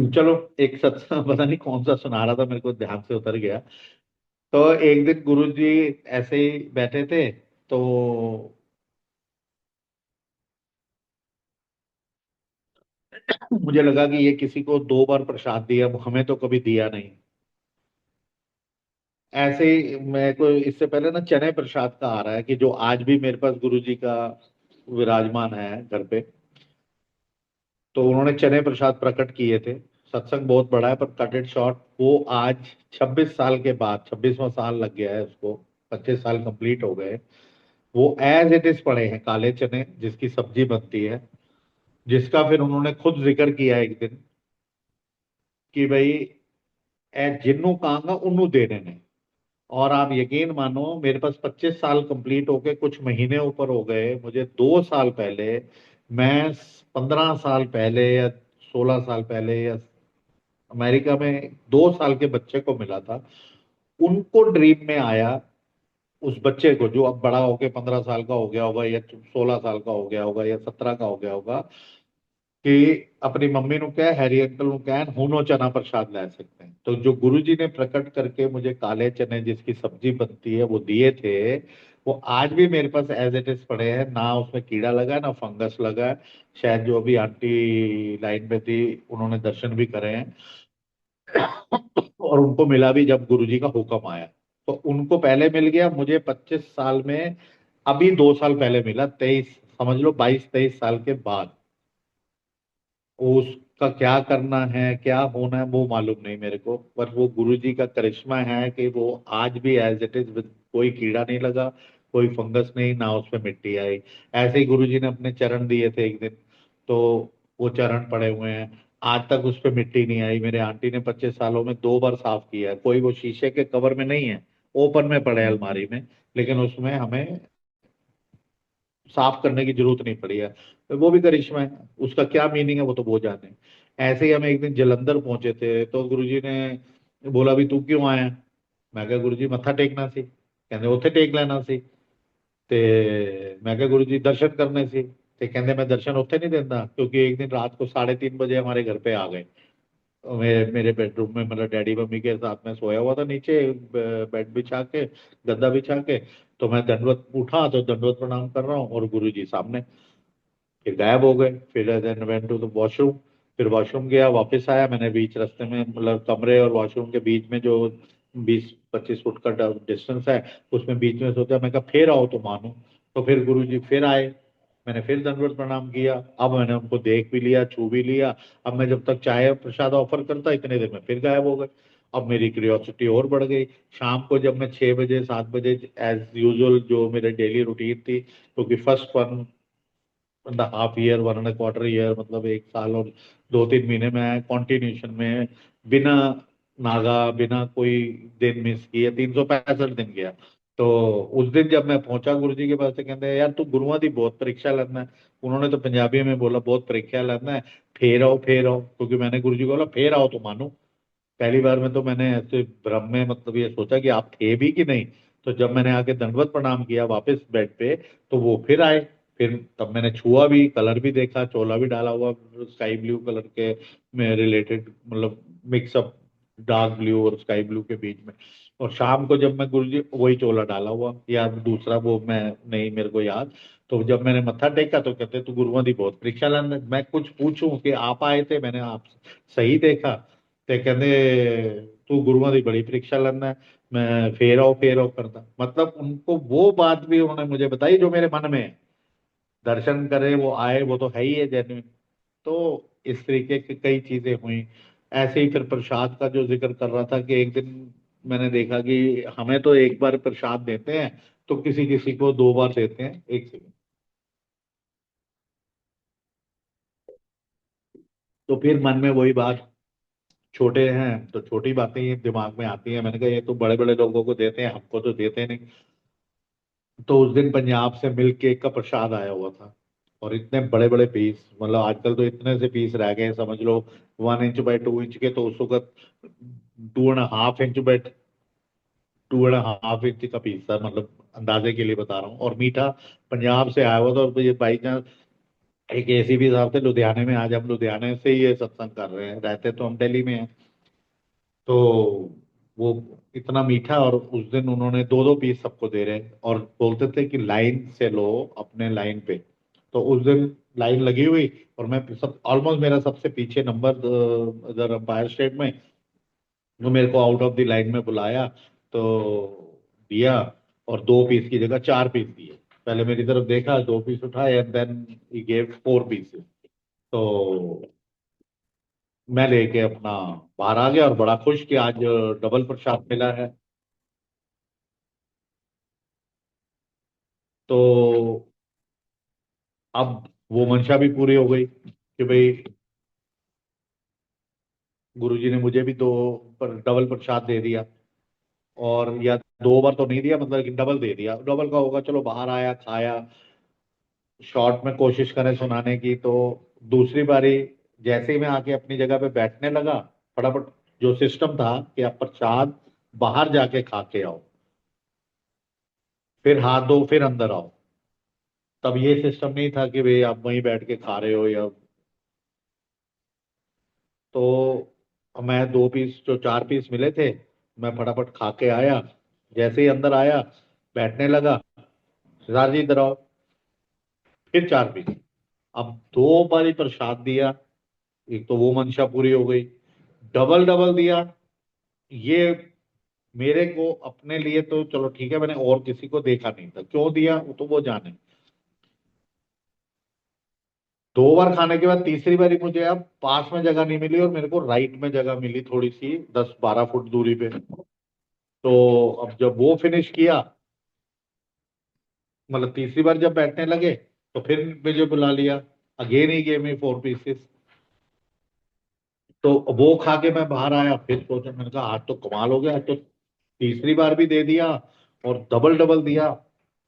चलो, एक सत्संग पता नहीं कौन सा सुना रहा था, मेरे को ध्यान से उतर गया। तो एक दिन गुरुजी ऐसे ही बैठे थे, तो मुझे लगा कि ये किसी को 2 बार प्रसाद दिया, हमें तो कभी दिया नहीं। ऐसे ही मैं को इससे पहले ना चने प्रसाद का आ रहा है कि जो आज भी मेरे पास गुरुजी का विराजमान है घर पे। तो उन्होंने चने प्रसाद प्रकट किए थे। सत्संग बहुत बड़ा है पर कट इट शॉर्ट, वो आज 26 साल के बाद, 26वां साल लग गया है उसको, 25 साल कंप्लीट हो गए, वो एज इट इज पड़े हैं काले चने जिसकी सब्जी बनती है, जिसका फिर उन्होंने खुद जिक्र किया एक दिन कि भाई ए जिन्नू कांगा उन्नू देने ने। और आप यकीन मानो, मेरे पास 25 साल कंप्लीट होके कुछ महीने ऊपर हो गए, मुझे 2 साल पहले, मैं 15 साल पहले या 16 साल पहले या अमेरिका में 2 साल के बच्चे को मिला था। उनको ड्रीम में आया, उस बच्चे को जो अब बड़ा होके 15 साल का हो गया होगा या 16 साल का हो गया होगा या 17 का हो गया होगा, कि अपनी मम्मी नु कह हैरी अंकल नु कह हुनो चना प्रसाद ला सकते हैं। तो जो गुरुजी ने प्रकट करके मुझे काले चने जिसकी सब्जी बनती है वो दिए थे, वो आज भी मेरे पास एज इट इज पड़े हैं। ना उसमें कीड़ा लगा है ना फंगस लगा है। शायद जो अभी आंटी लाइन में थी उन्होंने दर्शन भी करे हैं और उनको मिला भी जब गुरुजी का हुक्म आया। तो उनको पहले मिल गया, मुझे 25 साल में अभी 2 साल पहले मिला, 23 समझ लो, 22-23 साल के बाद। उसका क्या करना है क्या होना है वो मालूम नहीं मेरे को, पर वो गुरुजी का करिश्मा है कि वो आज भी एज इट इज, कोई कीड़ा नहीं लगा, कोई फंगस नहीं, ना उसमें मिट्टी आई। ऐसे ही गुरुजी ने अपने चरण दिए थे एक दिन, तो वो चरण पड़े हुए हैं, आज तक उस पर मिट्टी नहीं आई। मेरे आंटी ने 25 सालों में 2 बार साफ किया है। कोई वो शीशे के कवर में नहीं है, ओपन में पड़े हैं अलमारी में, लेकिन उसमें हमें साफ करने की जरूरत नहीं पड़ी है। तो वो भी करिश्मा है, उसका क्या मीनिंग है वो तो वो जाने। ऐसे ही हम एक दिन जलंधर पहुंचे थे, तो गुरुजी ने बोला भी तू क्यों आया। मैं कहा गुरुजी मत्था टेकना सी। कहते ਉੱਥੇ टेक लेना सी। ते मैं कहा गुरुजी दर्शन करने सी। ते कहते मैं दर्शन ਉੱਥੇ नहीं देता, क्योंकि एक दिन रात को 3:30 बजे हमारे घर पे आ गए। मेरे बेडरूम में, मतलब डैडी मम्मी के साथ में सोया हुआ था नीचे, बेड बिछा के, गद्दा बिछा के। तो मैं दंडवत उठा तो दंडवत प्रणाम कर रहा हूँ और गुरुजी सामने, फिर गायब हो गए। फिर then went to the washroom, फिर वॉशरूम गया, वापस आया। मैंने बीच रास्ते में, मतलब कमरे और वॉशरूम के बीच में जो 20-25 फुट का डिस्टेंस है, उसमें बीच में सोचा, मैं कहा फिर आओ तो मानो। तो फिर गुरुजी फिर आए, मैंने फिर दंडवत प्रणाम किया। अब मैंने उनको देख भी लिया, छू भी लिया। अब मैं जब तक चाय प्रसाद ऑफर करता, इतने देर में फिर गायब हो गए। अब मेरी क्यूरियोसिटी और बढ़ गई। शाम को जब मैं 6 बजे 7 बजे एज यूजुअल जो मेरे डेली रूटीन थी, क्योंकि फर्स्ट 1.5 ईयर, 1.25 ईयर, मतलब 1 साल और 2-3 महीने में कॉन्टिन्यूशन में, बिना नागा, बिना कोई दिन मिस किए 365 दिन गया। तो उस दिन जब मैं पहुंचा गुरु जी के पास, से कहते हैं यार तू गुरुआ दी बहुत परीक्षा लेना है। उन्होंने तो पंजाबी में बोला बहुत परीक्षा लेना है, फेर आओ, क्योंकि मैंने गुरु जी को बोला फेर आओ तो मानो। पहली बार में तो मैंने ऐसे भ्रम में, मतलब ये सोचा कि आप थे भी कि नहीं। तो जब मैंने आके दंडवत प्रणाम किया वापस बेड पे, तो वो फिर आए। फिर तब मैंने छुआ भी, कलर भी देखा, चोला भी डाला हुआ स्काई ब्लू कलर के में रिलेटेड, मतलब मिक्सअप डार्क ब्लू और स्काई ब्लू के बीच में। और शाम को जब मैं गुरुजी, वही चोला डाला हुआ या दूसरा, वो मैं नहीं मेरे को याद। तो जब मैंने मत्था टेका तो कहते तू गुरुओं दी बहुत परीक्षा लेना। मैं कुछ पूछूं कि आप आए थे, मैंने आप सही देखा, ਤੇ ਕਹਿੰਦੇ तू गुरुओं की बड़ी परीक्षा लेना है, मैं फेर आओ करता। मतलब उनको वो बात भी उन्होंने मुझे बताई जो मेरे मन में है। दर्शन करे वो आए, वो तो है ही है जेन्युइन। तो इस तरीके की कई चीजें हुई। ऐसे ही फिर प्रसाद का जो जिक्र कर रहा था, कि एक दिन मैंने देखा कि हमें तो एक बार प्रसाद देते हैं, तो किसी किसी को 2 बार देते हैं। एक सेकंड। तो फिर मन में वही बात, छोटे हैं तो छोटी बातें ही दिमाग में आती हैं। मैंने कहा ये तो बड़े बड़े लोगों को देते हैं, हमको तो देते नहीं। तो उस दिन पंजाब से मिल्क केक का प्रसाद आया हुआ था, और इतने बड़े बड़े पीस, मतलब आजकल तो इतने से पीस रह गए हैं, समझ लो 1 इंच बाय 2 इंच के। तो उस वक्त 2.5 इंच का पीस था, मतलब अंदाजे के लिए बता रहा हूँ। और मीठा पंजाब से आया हुआ था। और ये बाई चांस एक एसीपी साहब थे लुधियाने में, आज हम लुधियाने से ही ये सत्संग कर रहे हैं, रहते तो हम दिल्ली में हैं। तो वो इतना मीठा, और उस दिन उन्होंने 2-2 पीस सबको दे रहे, और बोलते थे कि लाइन से लो, अपने लाइन पे। तो उस दिन लाइन लगी हुई, और मैं सब ऑलमोस्ट, मेरा सबसे पीछे नंबर इधर एम्पायर स्टेट में। वो मेरे को आउट ऑफ द लाइन में बुलाया, तो दिया, और 2 पीस की जगह 4 पीस दिए। पहले मेरी तरफ देखा, 2 पीस उठाए, and then he gave 4 pieces. तो मैं लेके अपना बाहर आ गया, और बड़ा खुश कि आज डबल प्रसाद मिला है। तो अब वो मंशा भी पूरी हो गई कि भाई गुरुजी ने मुझे भी 2 डबल प्रसाद दे दिया। और या 2 बार तो नहीं दिया, मतलब कि डबल दे दिया। डबल का होगा, चलो बाहर आया, खाया, शॉर्ट में कोशिश करें सुनाने की। तो दूसरी बारी जैसे ही मैं आके अपनी जगह पे बैठने लगा, फटाफट जो सिस्टम था कि आप प्रसाद बाहर जाके खा के आओ, फिर हाथ धो, फिर अंदर आओ। तब ये सिस्टम नहीं था कि भाई आप वहीं बैठ के खा रहे हो या। तो मैं 2 पीस, जो 4 पीस मिले थे, मैं फटाफट खा के आया। जैसे ही अंदर आया, बैठने लगा, सरदार जी इधर आओ, फिर 4 पीस। अब 2 बार ही प्रसाद दिया, एक तो वो मंशा पूरी हो गई। डबल डबल दिया, ये मेरे को अपने लिए तो चलो ठीक है, मैंने और किसी को देखा नहीं था, क्यों दिया वो तो वो जाने। 2 बार खाने के बाद तीसरी बारी मुझे अब पास में जगह नहीं मिली, और मेरे को राइट में जगह मिली, थोड़ी सी 10-12 फुट दूरी पे। तो अब जब वो फिनिश किया, मतलब तीसरी बार जब बैठने लगे, तो फिर मुझे बुला लिया, again he gave me 4 pieces. तो वो खा के मैं बाहर आया, फिर सोचा, मैंने कहा आज तो कमाल हो गया, आज तो तीसरी बार भी दे दिया और डबल डबल दिया।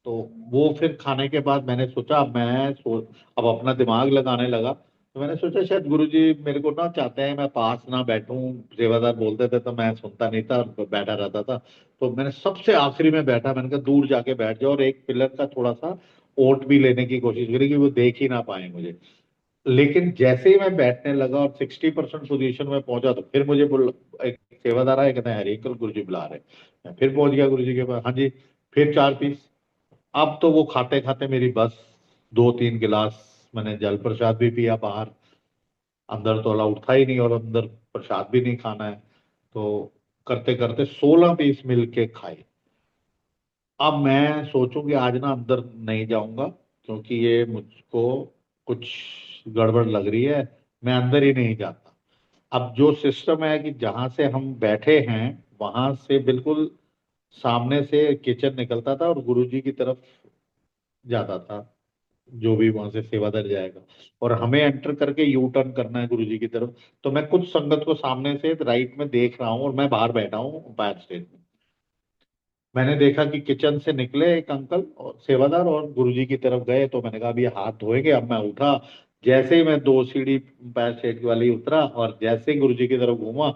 तो वो फिर खाने के बाद मैंने सोचा, अब अपना दिमाग लगाने लगा। तो मैंने सोचा शायद गुरुजी मेरे को ना चाहते हैं मैं पास ना बैठूं। सेवादार बोलते थे तो मैं सुनता नहीं था, बैठा रहता था। तो मैंने सबसे आखिरी में बैठा, मैंने कहा दूर जाके बैठ जाओ, और एक पिलर का थोड़ा सा ओट भी लेने की कोशिश करी कि वो देख ही ना पाए मुझे। लेकिन जैसे ही मैं बैठने लगा और 60% पोजीशन में पहुंचा तो फिर मुझे एक सेवादार आया, कहते हैं हरी अंकल गुरुजी बुला रहे हैं। मैं फिर पहुंच गया गुरुजी के पास, हाँ जी, फिर 4 पीस। अब तो वो खाते खाते मेरी बस, 2-3 गिलास मैंने जल प्रसाद भी पिया बाहर, अंदर तो अलाउड था ही नहीं और अंदर प्रसाद भी नहीं खाना है, तो करते करते 16 पीस मिल के खाए। अब मैं सोचूं कि आज ना अंदर नहीं जाऊंगा, क्योंकि ये मुझको कुछ गड़बड़ लग रही है, मैं अंदर ही नहीं जाता। अब जो सिस्टम है कि जहां से हम बैठे हैं वहां से बिल्कुल सामने से किचन निकलता था और गुरुजी की तरफ जाता था, जो भी वहां से सेवादार जाएगा, और हमें एंटर करके यू टर्न करना है गुरुजी की तरफ। तो मैं कुछ संगत को सामने से राइट में देख रहा हूँ और मैं बाहर बैठा हूँ बैक स्टेज में। मैंने देखा कि किचन से निकले एक अंकल और सेवादार और गुरुजी की तरफ गए, तो मैंने कहा अब ये हाथ धोएंगे। अब मैं उठा, जैसे ही मैं 2 सीढ़ी पैर सेट वाली उतरा और जैसे ही गुरुजी की तरफ घूमा,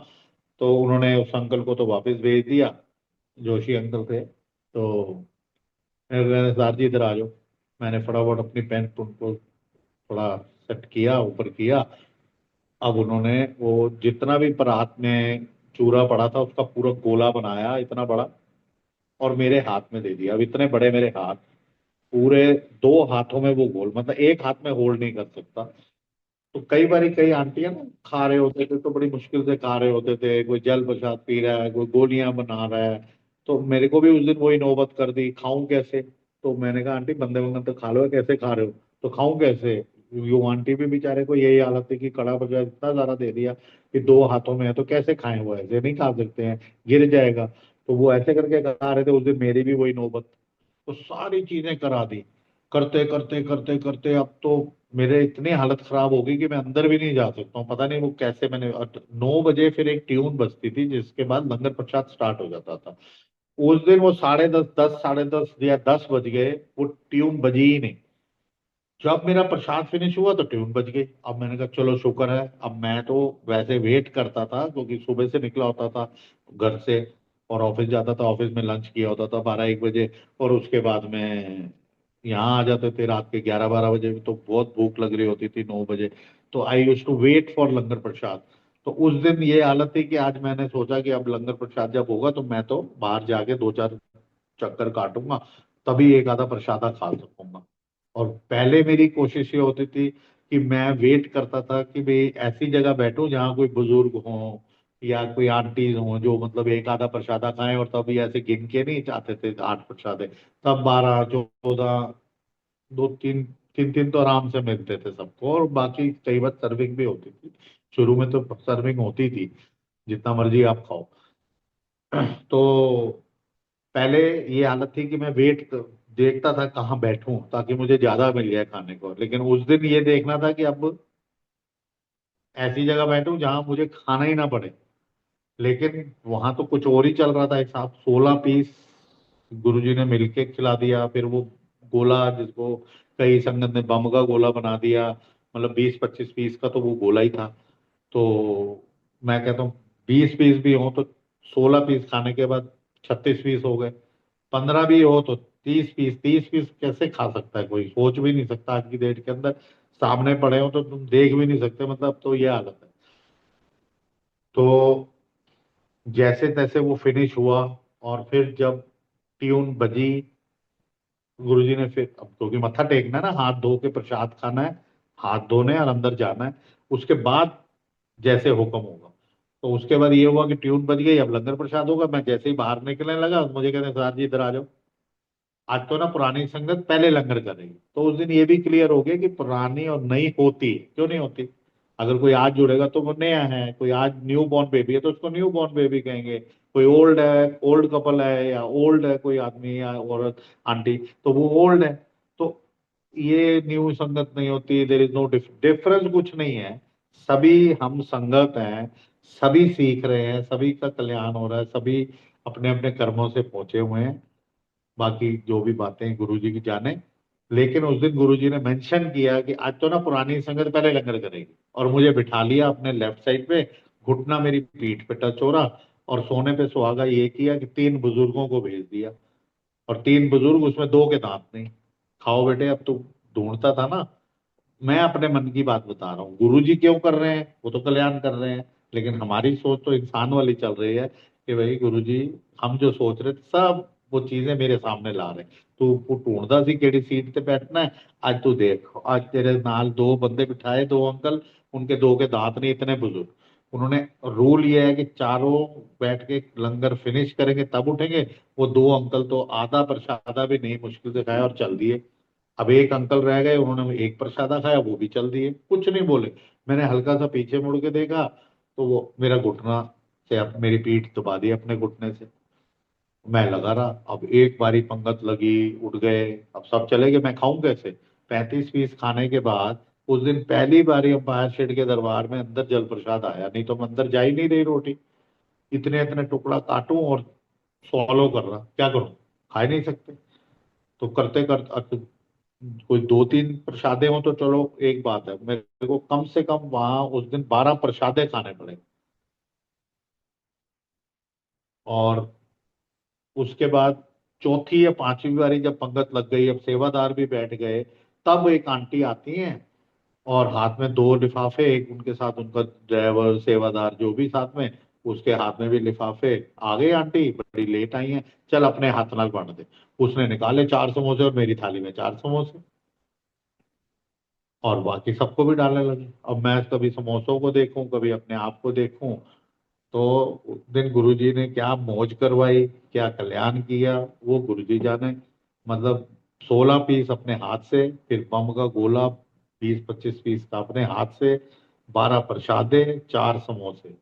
तो उन्होंने उस अंकल को तो वापस भेज दिया, जोशी अंकल थे। तो मैंने कहा सर जी इधर आ जाओ। मैंने फटाफट अपनी पैंट उनको थोड़ा सेट किया, ऊपर किया। अब उन्होंने वो जितना भी परात में चूरा पड़ा था उसका पूरा गोला बनाया इतना बड़ा, और मेरे हाथ में दे दिया। अब इतने बड़े मेरे हाथ, पूरे 2 हाथों में वो गोल, मतलब एक हाथ में होल्ड नहीं कर सकता। तो कई बार कई आंटियां ना खा रहे होते थे तो बड़ी मुश्किल से खा रहे होते थे, कोई जल प्रसाद पी रहा है, कोई गोलियां बना रहा है। तो मेरे को भी उस दिन वही नौबत कर दी, खाऊं कैसे? तो मैंने कहा आंटी बंदे वंदे तो खा लो, कैसे खा रहे हो? तो खाऊं कैसे? यो आंटी भी बेचारे को यही हालत है कि कड़ा प्रसाद इतना सारा दे दिया कि 2 हाथों में है, तो कैसे खाएं? वो ऐसे नहीं खा सकते हैं, गिर जाएगा। तो वो ऐसे करके खा रहे थे, उस दिन मेरी भी वही नौबत। तो सारी चीजें करा दी, करते करते करते करते अब तो मेरे इतनी हालत खराब हो गई कि मैं अंदर भी नहीं जा सकता हूँ। पता नहीं वो कैसे मैंने 9 बजे फिर एक ट्यून बजती थी जिसके बाद लंगर प्रसाद स्टार्ट हो जाता था। उस दिन वो 10:30, 10, 10:30 या 10 बज गए, वो ट्यून बजी ही नहीं। जब मेरा प्रसाद फिनिश हुआ तो ट्यून बज गई। अब मैंने कहा चलो शुक्र है। अब मैं तो वैसे वेट करता था क्योंकि सुबह से निकला होता था घर से और ऑफिस जाता था, ऑफिस में लंच किया होता था 12-1 बजे, और उसके बाद में यहाँ आ जाते थे रात के 11-12 बजे। तो बहुत भूख लग रही होती थी 9 बजे। तो आई यूज टू वेट फॉर लंगर प्रसाद। तो उस दिन ये हालत थी कि आज मैंने सोचा कि अब लंगर प्रसाद जब होगा तो मैं तो बाहर जाके 2-4 चक्कर काटूंगा, तभी एक आधा प्रसादा खा सकूंगा। और पहले मेरी कोशिश ये होती थी कि मैं वेट करता था कि भाई ऐसी जगह बैठूं जहाँ कोई बुजुर्ग हो या कोई आंटीज हो जो मतलब एक आधा प्रसादा खाएं, और तभी ऐसे गिन के नहीं चाहते थे 8 प्रसादे, तब 12-14, दो तीन, तीन तीन तो आराम से मिलते थे सबको, और बाकी कई बार सर्विंग भी होती थी। शुरू में तो सर्विंग होती थी, जितना मर्जी आप खाओ। तो पहले ये हालत थी कि मैं देखता था कहाँ बैठूं ताकि मुझे ज्यादा मिल जाए खाने को, लेकिन उस दिन ये देखना था कि अब ऐसी जगह बैठूं जहां मुझे खाना ही ना पड़े। लेकिन वहां तो कुछ और ही चल रहा था हिसाब। 16 पीस गुरुजी ने मिलके खिला दिया, फिर वो गोला जिसको कई संगत ने बम का गोला बना दिया, मतलब 20-25 पीस का तो वो गोला ही था। तो मैं कहता हूँ 20 पीस भी हो तो 16 पीस खाने के बाद 36 पीस हो गए। 15 भी हो तो 30 पीस। 30 पीस कैसे खा सकता है कोई? सोच भी नहीं सकता आज की डेट के अंदर। सामने पड़े हो तो तुम देख भी नहीं सकते, मतलब तो ये हालत है। तो जैसे तैसे वो फिनिश हुआ, और फिर जब ट्यून बजी, गुरुजी ने फिर, अब क्योंकि मत्था टेकना है ना, हाथ धो के प्रसाद खाना है, हाथ धोने और अंदर जाना है, उसके बाद जैसे हुक्म होगा। तो उसके बाद ये हुआ कि ट्यून बज गई, अब लंगर प्रसाद होगा। मैं जैसे ही बाहर निकलने लगा मुझे कहते हैं सर जी इधर आ जाओ, आज तो ना पुरानी संगत पहले लंगर करेगी। तो उस दिन ये भी क्लियर हो गया कि पुरानी और नई होती है, क्यों नहीं होती। अगर कोई आज जुड़ेगा तो वो नया है, कोई आज न्यू बॉर्न बेबी है तो उसको न्यू बॉर्न बेबी कहेंगे, कोई ओल्ड है, ओल्ड कपल है या ओल्ड है कोई आदमी या औरत आंटी, तो वो ओल्ड है। तो ये न्यू संगत नहीं होती, देर इज नो डिफरेंस, कुछ नहीं है। सभी हम संगत हैं, सभी सीख रहे हैं, सभी का कल्याण हो रहा है, सभी अपने अपने कर्मों से पहुंचे हुए हैं। बाकी जो भी बातें गुरुजी की जाने। लेकिन उस दिन गुरुजी ने मेंशन किया कि आज तो ना पुरानी संगत पहले लंगर करेगी, और मुझे बिठा लिया अपने लेफ्ट साइड पे, घुटना मेरी पीठ पे टच हो रहा, और सोने पे सुहागा ये किया कि 3 बुजुर्गों को भेज दिया। और 3 बुजुर्ग, उसमें 2 के दांत नहीं। खाओ बेटे, अब तो ढूंढता था ना, मैं अपने मन की बात बता रहा हूँ, गुरु जी क्यों कर रहे हैं, वो तो कल्याण कर रहे हैं, लेकिन हमारी सोच तो इंसान वाली चल रही है कि भाई गुरु जी हम जो सोच रहे थे सब वो चीजें मेरे सामने ला रहे हैं। तू ढूंढदा सी केड़ी सीट ते बैठना है, आज तू देख, आज तेरे नाल दो बंदे बिठाए, दो अंकल, उनके दो के दांत नहीं इतने बुजुर्ग, उन्होंने रूल ये है कि चारों बैठ के लंगर फिनिश करेंगे तब उठेंगे। वो दो अंकल तो आधा प्रसादा भी नहीं मुश्किल से खाया और चल दिए। अब एक अंकल रह गए, उन्होंने एक प्रसादा खाया, वो भी चल दिए, कुछ नहीं बोले। मैंने हल्का सा पीछे मुड़ के देखा तो वो मेरा घुटना से अब मेरी पीठ दबा दी अपने घुटने से। मैं लगा रहा, अब एक बारी पंगत लगी, उठ गए, अब सब चले गए, मैं खाऊं कैसे? 35 पीस खाने के बाद उस दिन पहली बारी अंपायर शेठ के दरबार में अंदर जल प्रसाद आया, नहीं तो मैं अंदर जा ही नहीं रही रोटी। इतने इतने टुकड़ा काटूं और सॉलो कर रहा, क्या करूं? खा ही नहीं सकते। तो करते करते कोई 2-3 प्रसादे हो तो चलो एक बात है, मेरे को कम से कम वहां उस दिन 12 प्रसादे खाने पड़े। और उसके बाद चौथी या पांचवी बारी जब पंगत लग गई, अब सेवादार भी बैठ गए, तब एक आंटी आती हैं और हाथ में दो लिफाफे, एक उनके साथ उनका ड्राइवर सेवादार जो भी साथ में, उसके हाथ में भी लिफाफे। आ गई आंटी, बड़ी लेट आई हैं, चल अपने हाथ नाल बांट दे। उसने निकाले 4 समोसे और मेरी थाली में 4 समोसे, और बाकी सबको भी डालने लगे। अब मैं कभी समोसों को देखूं, कभी अपने आप को देखूं, तो उस दिन गुरुजी ने क्या मौज करवाई, क्या कल्याण किया, वो गुरुजी जाने। मतलब 16 पीस अपने हाथ से, फिर बम का गोला 20-25 पीस का अपने हाथ से, 12 प्रसादे, 4 समोसे।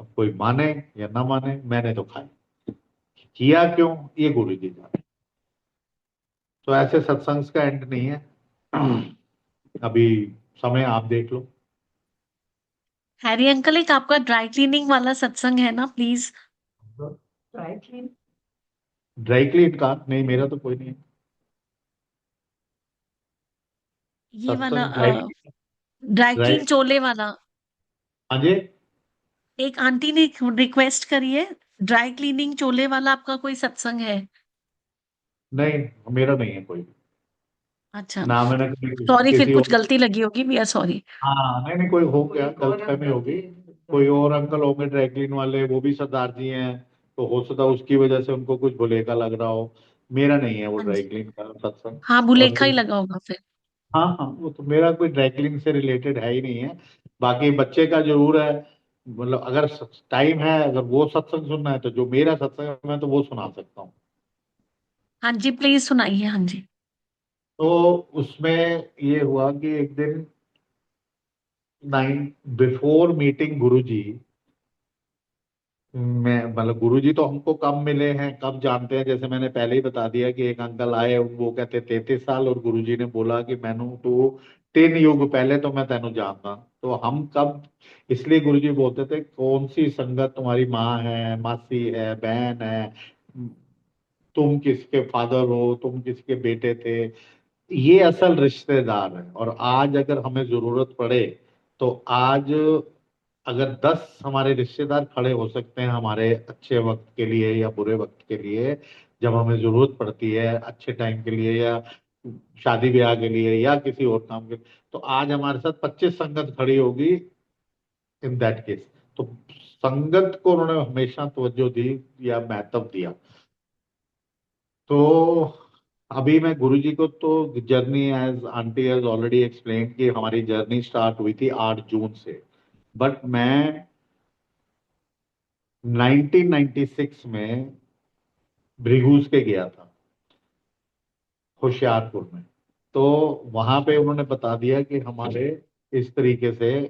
अब कोई माने या ना माने, मैंने तो खाए। किया क्यों, ये गुरुजी जाने। तो ऐसे सत्संग का एंड नहीं है। अभी समय आप देख लो। हैरी अंकल, एक आपका ड्राई क्लीनिंग वाला सत्संग है ना, please? Dry clean. Dry clean का नहीं, मेरा तो कोई नहीं है ये वाला सत्संग। ड्राई ड्राई ड्राई क्लीन चोले वाला। हाँ जी। एक आंटी ने रिक्वेस्ट करी है, ड्राई क्लीनिंग चोले वाला आपका कोई सत्संग है? नहीं, मेरा नहीं है कोई, अच्छा, ना मैंने कभी सॉरी, फिर किसी कुछ और। गलती लगी होगी, वी आर सॉरी। हाँ नहीं नहीं, कोई हो गया, गलतफहमी होगी। कोई और अंकल होंगे ड्राई क्लीन वाले, वो भी सरदार जी हैं, तो हो सकता है उसकी वजह से उनको कुछ भुलेखा लग रहा हो। मेरा नहीं है वो हाँ ड्राई जी, क्लीन का सत्संग। हाँ, और बुलेखा ही लगा होगा फिर। हाँ हाँ, वो तो मेरा कोई ड्राई क्लीन से रिलेटेड है ही नहीं है। बाकी बच्चे का जरूर है, मतलब अगर टाइम है, अगर वो सत्संग सुनना है तो जो मेरा सत्संग है मैं तो वो सुना सकता हूँ। हाँ जी, प्लीज सुनाइए, हाँ जी। तो उसमें ये हुआ कि एक दिन 9 बिफोर मीटिंग गुरुजी, मैं मतलब गुरुजी तो हमको कब मिले हैं, कब जानते हैं, जैसे मैंने पहले ही बता दिया कि एक अंकल आए, वो कहते 33 साल, और गुरुजी ने बोला कि मैनू तो 3 युग पहले तो मैं तेनू जानता। तो हम कब, इसलिए गुरुजी बोलते थे कौन सी संगत तुम्हारी माँ है, मासी है, बहन है, तुम किसके फादर हो, तुम किसके बेटे थे, ये असल रिश्तेदार है। और आज अगर हमें जरूरत पड़े तो आज अगर 10 हमारे रिश्तेदार खड़े हो सकते हैं हमारे अच्छे वक्त के लिए या बुरे वक्त के लिए, जब हमें जरूरत पड़ती है अच्छे टाइम के लिए या शादी ब्याह के लिए या किसी और काम के लिए, तो आज हमारे साथ 25 संगत खड़ी होगी इन दैट केस। तो संगत को उन्होंने हमेशा तवज्जो दी या महत्व दिया। तो अभी मैं गुरुजी को तो journey, as aunty has already explain, कि हमारी जर्नी स्टार्ट हुई थी 8 जून से, बट मैं 1996 में भृगुज के गया था, होशियारपुर में। तो वहां पे उन्होंने बता दिया कि हमारे इस तरीके से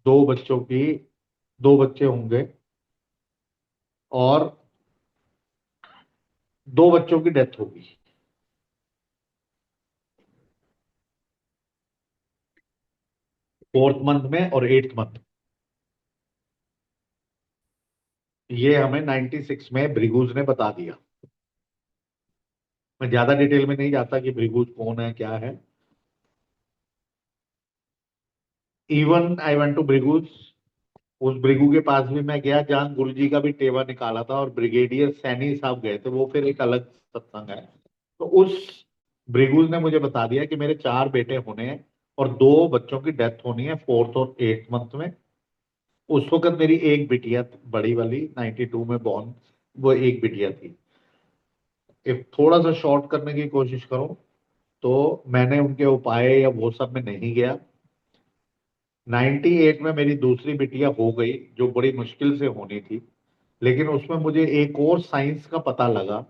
दो बच्चों की, 2 बच्चे होंगे, और 2 बच्चों की डेथ होगी 4th मंथ में और 8th मंथ। ये हमें 96 में भृगुज ने बता दिया। मैं ज्यादा डिटेल में नहीं जाता कि भृगुज कौन है क्या है। इवन आई वेंट टू भृगुज, उस भृगु के पास भी मैं गया जहां गुरु जी का भी टेवा निकाला था, और ब्रिगेडियर सैनी साहब गए थे, वो फिर एक अलग सत्संग है। तो उस भृगुज ने मुझे बता दिया कि मेरे 4 बेटे होने हैं, और 2 बच्चों की डेथ होनी है 4th और 8th मंथ में। उस वक्त मेरी एक बिटिया बड़ी वाली 92 में बॉर्न, वो एक बिटिया थी। if थोड़ा सा शॉर्ट करने की कोशिश करूं तो मैंने उनके उपाय या वो सब में नहीं गया। 98 में मेरी दूसरी बिटिया हो गई जो बड़ी मुश्किल से होनी थी, लेकिन उसमें मुझे एक और साइंस का पता लगा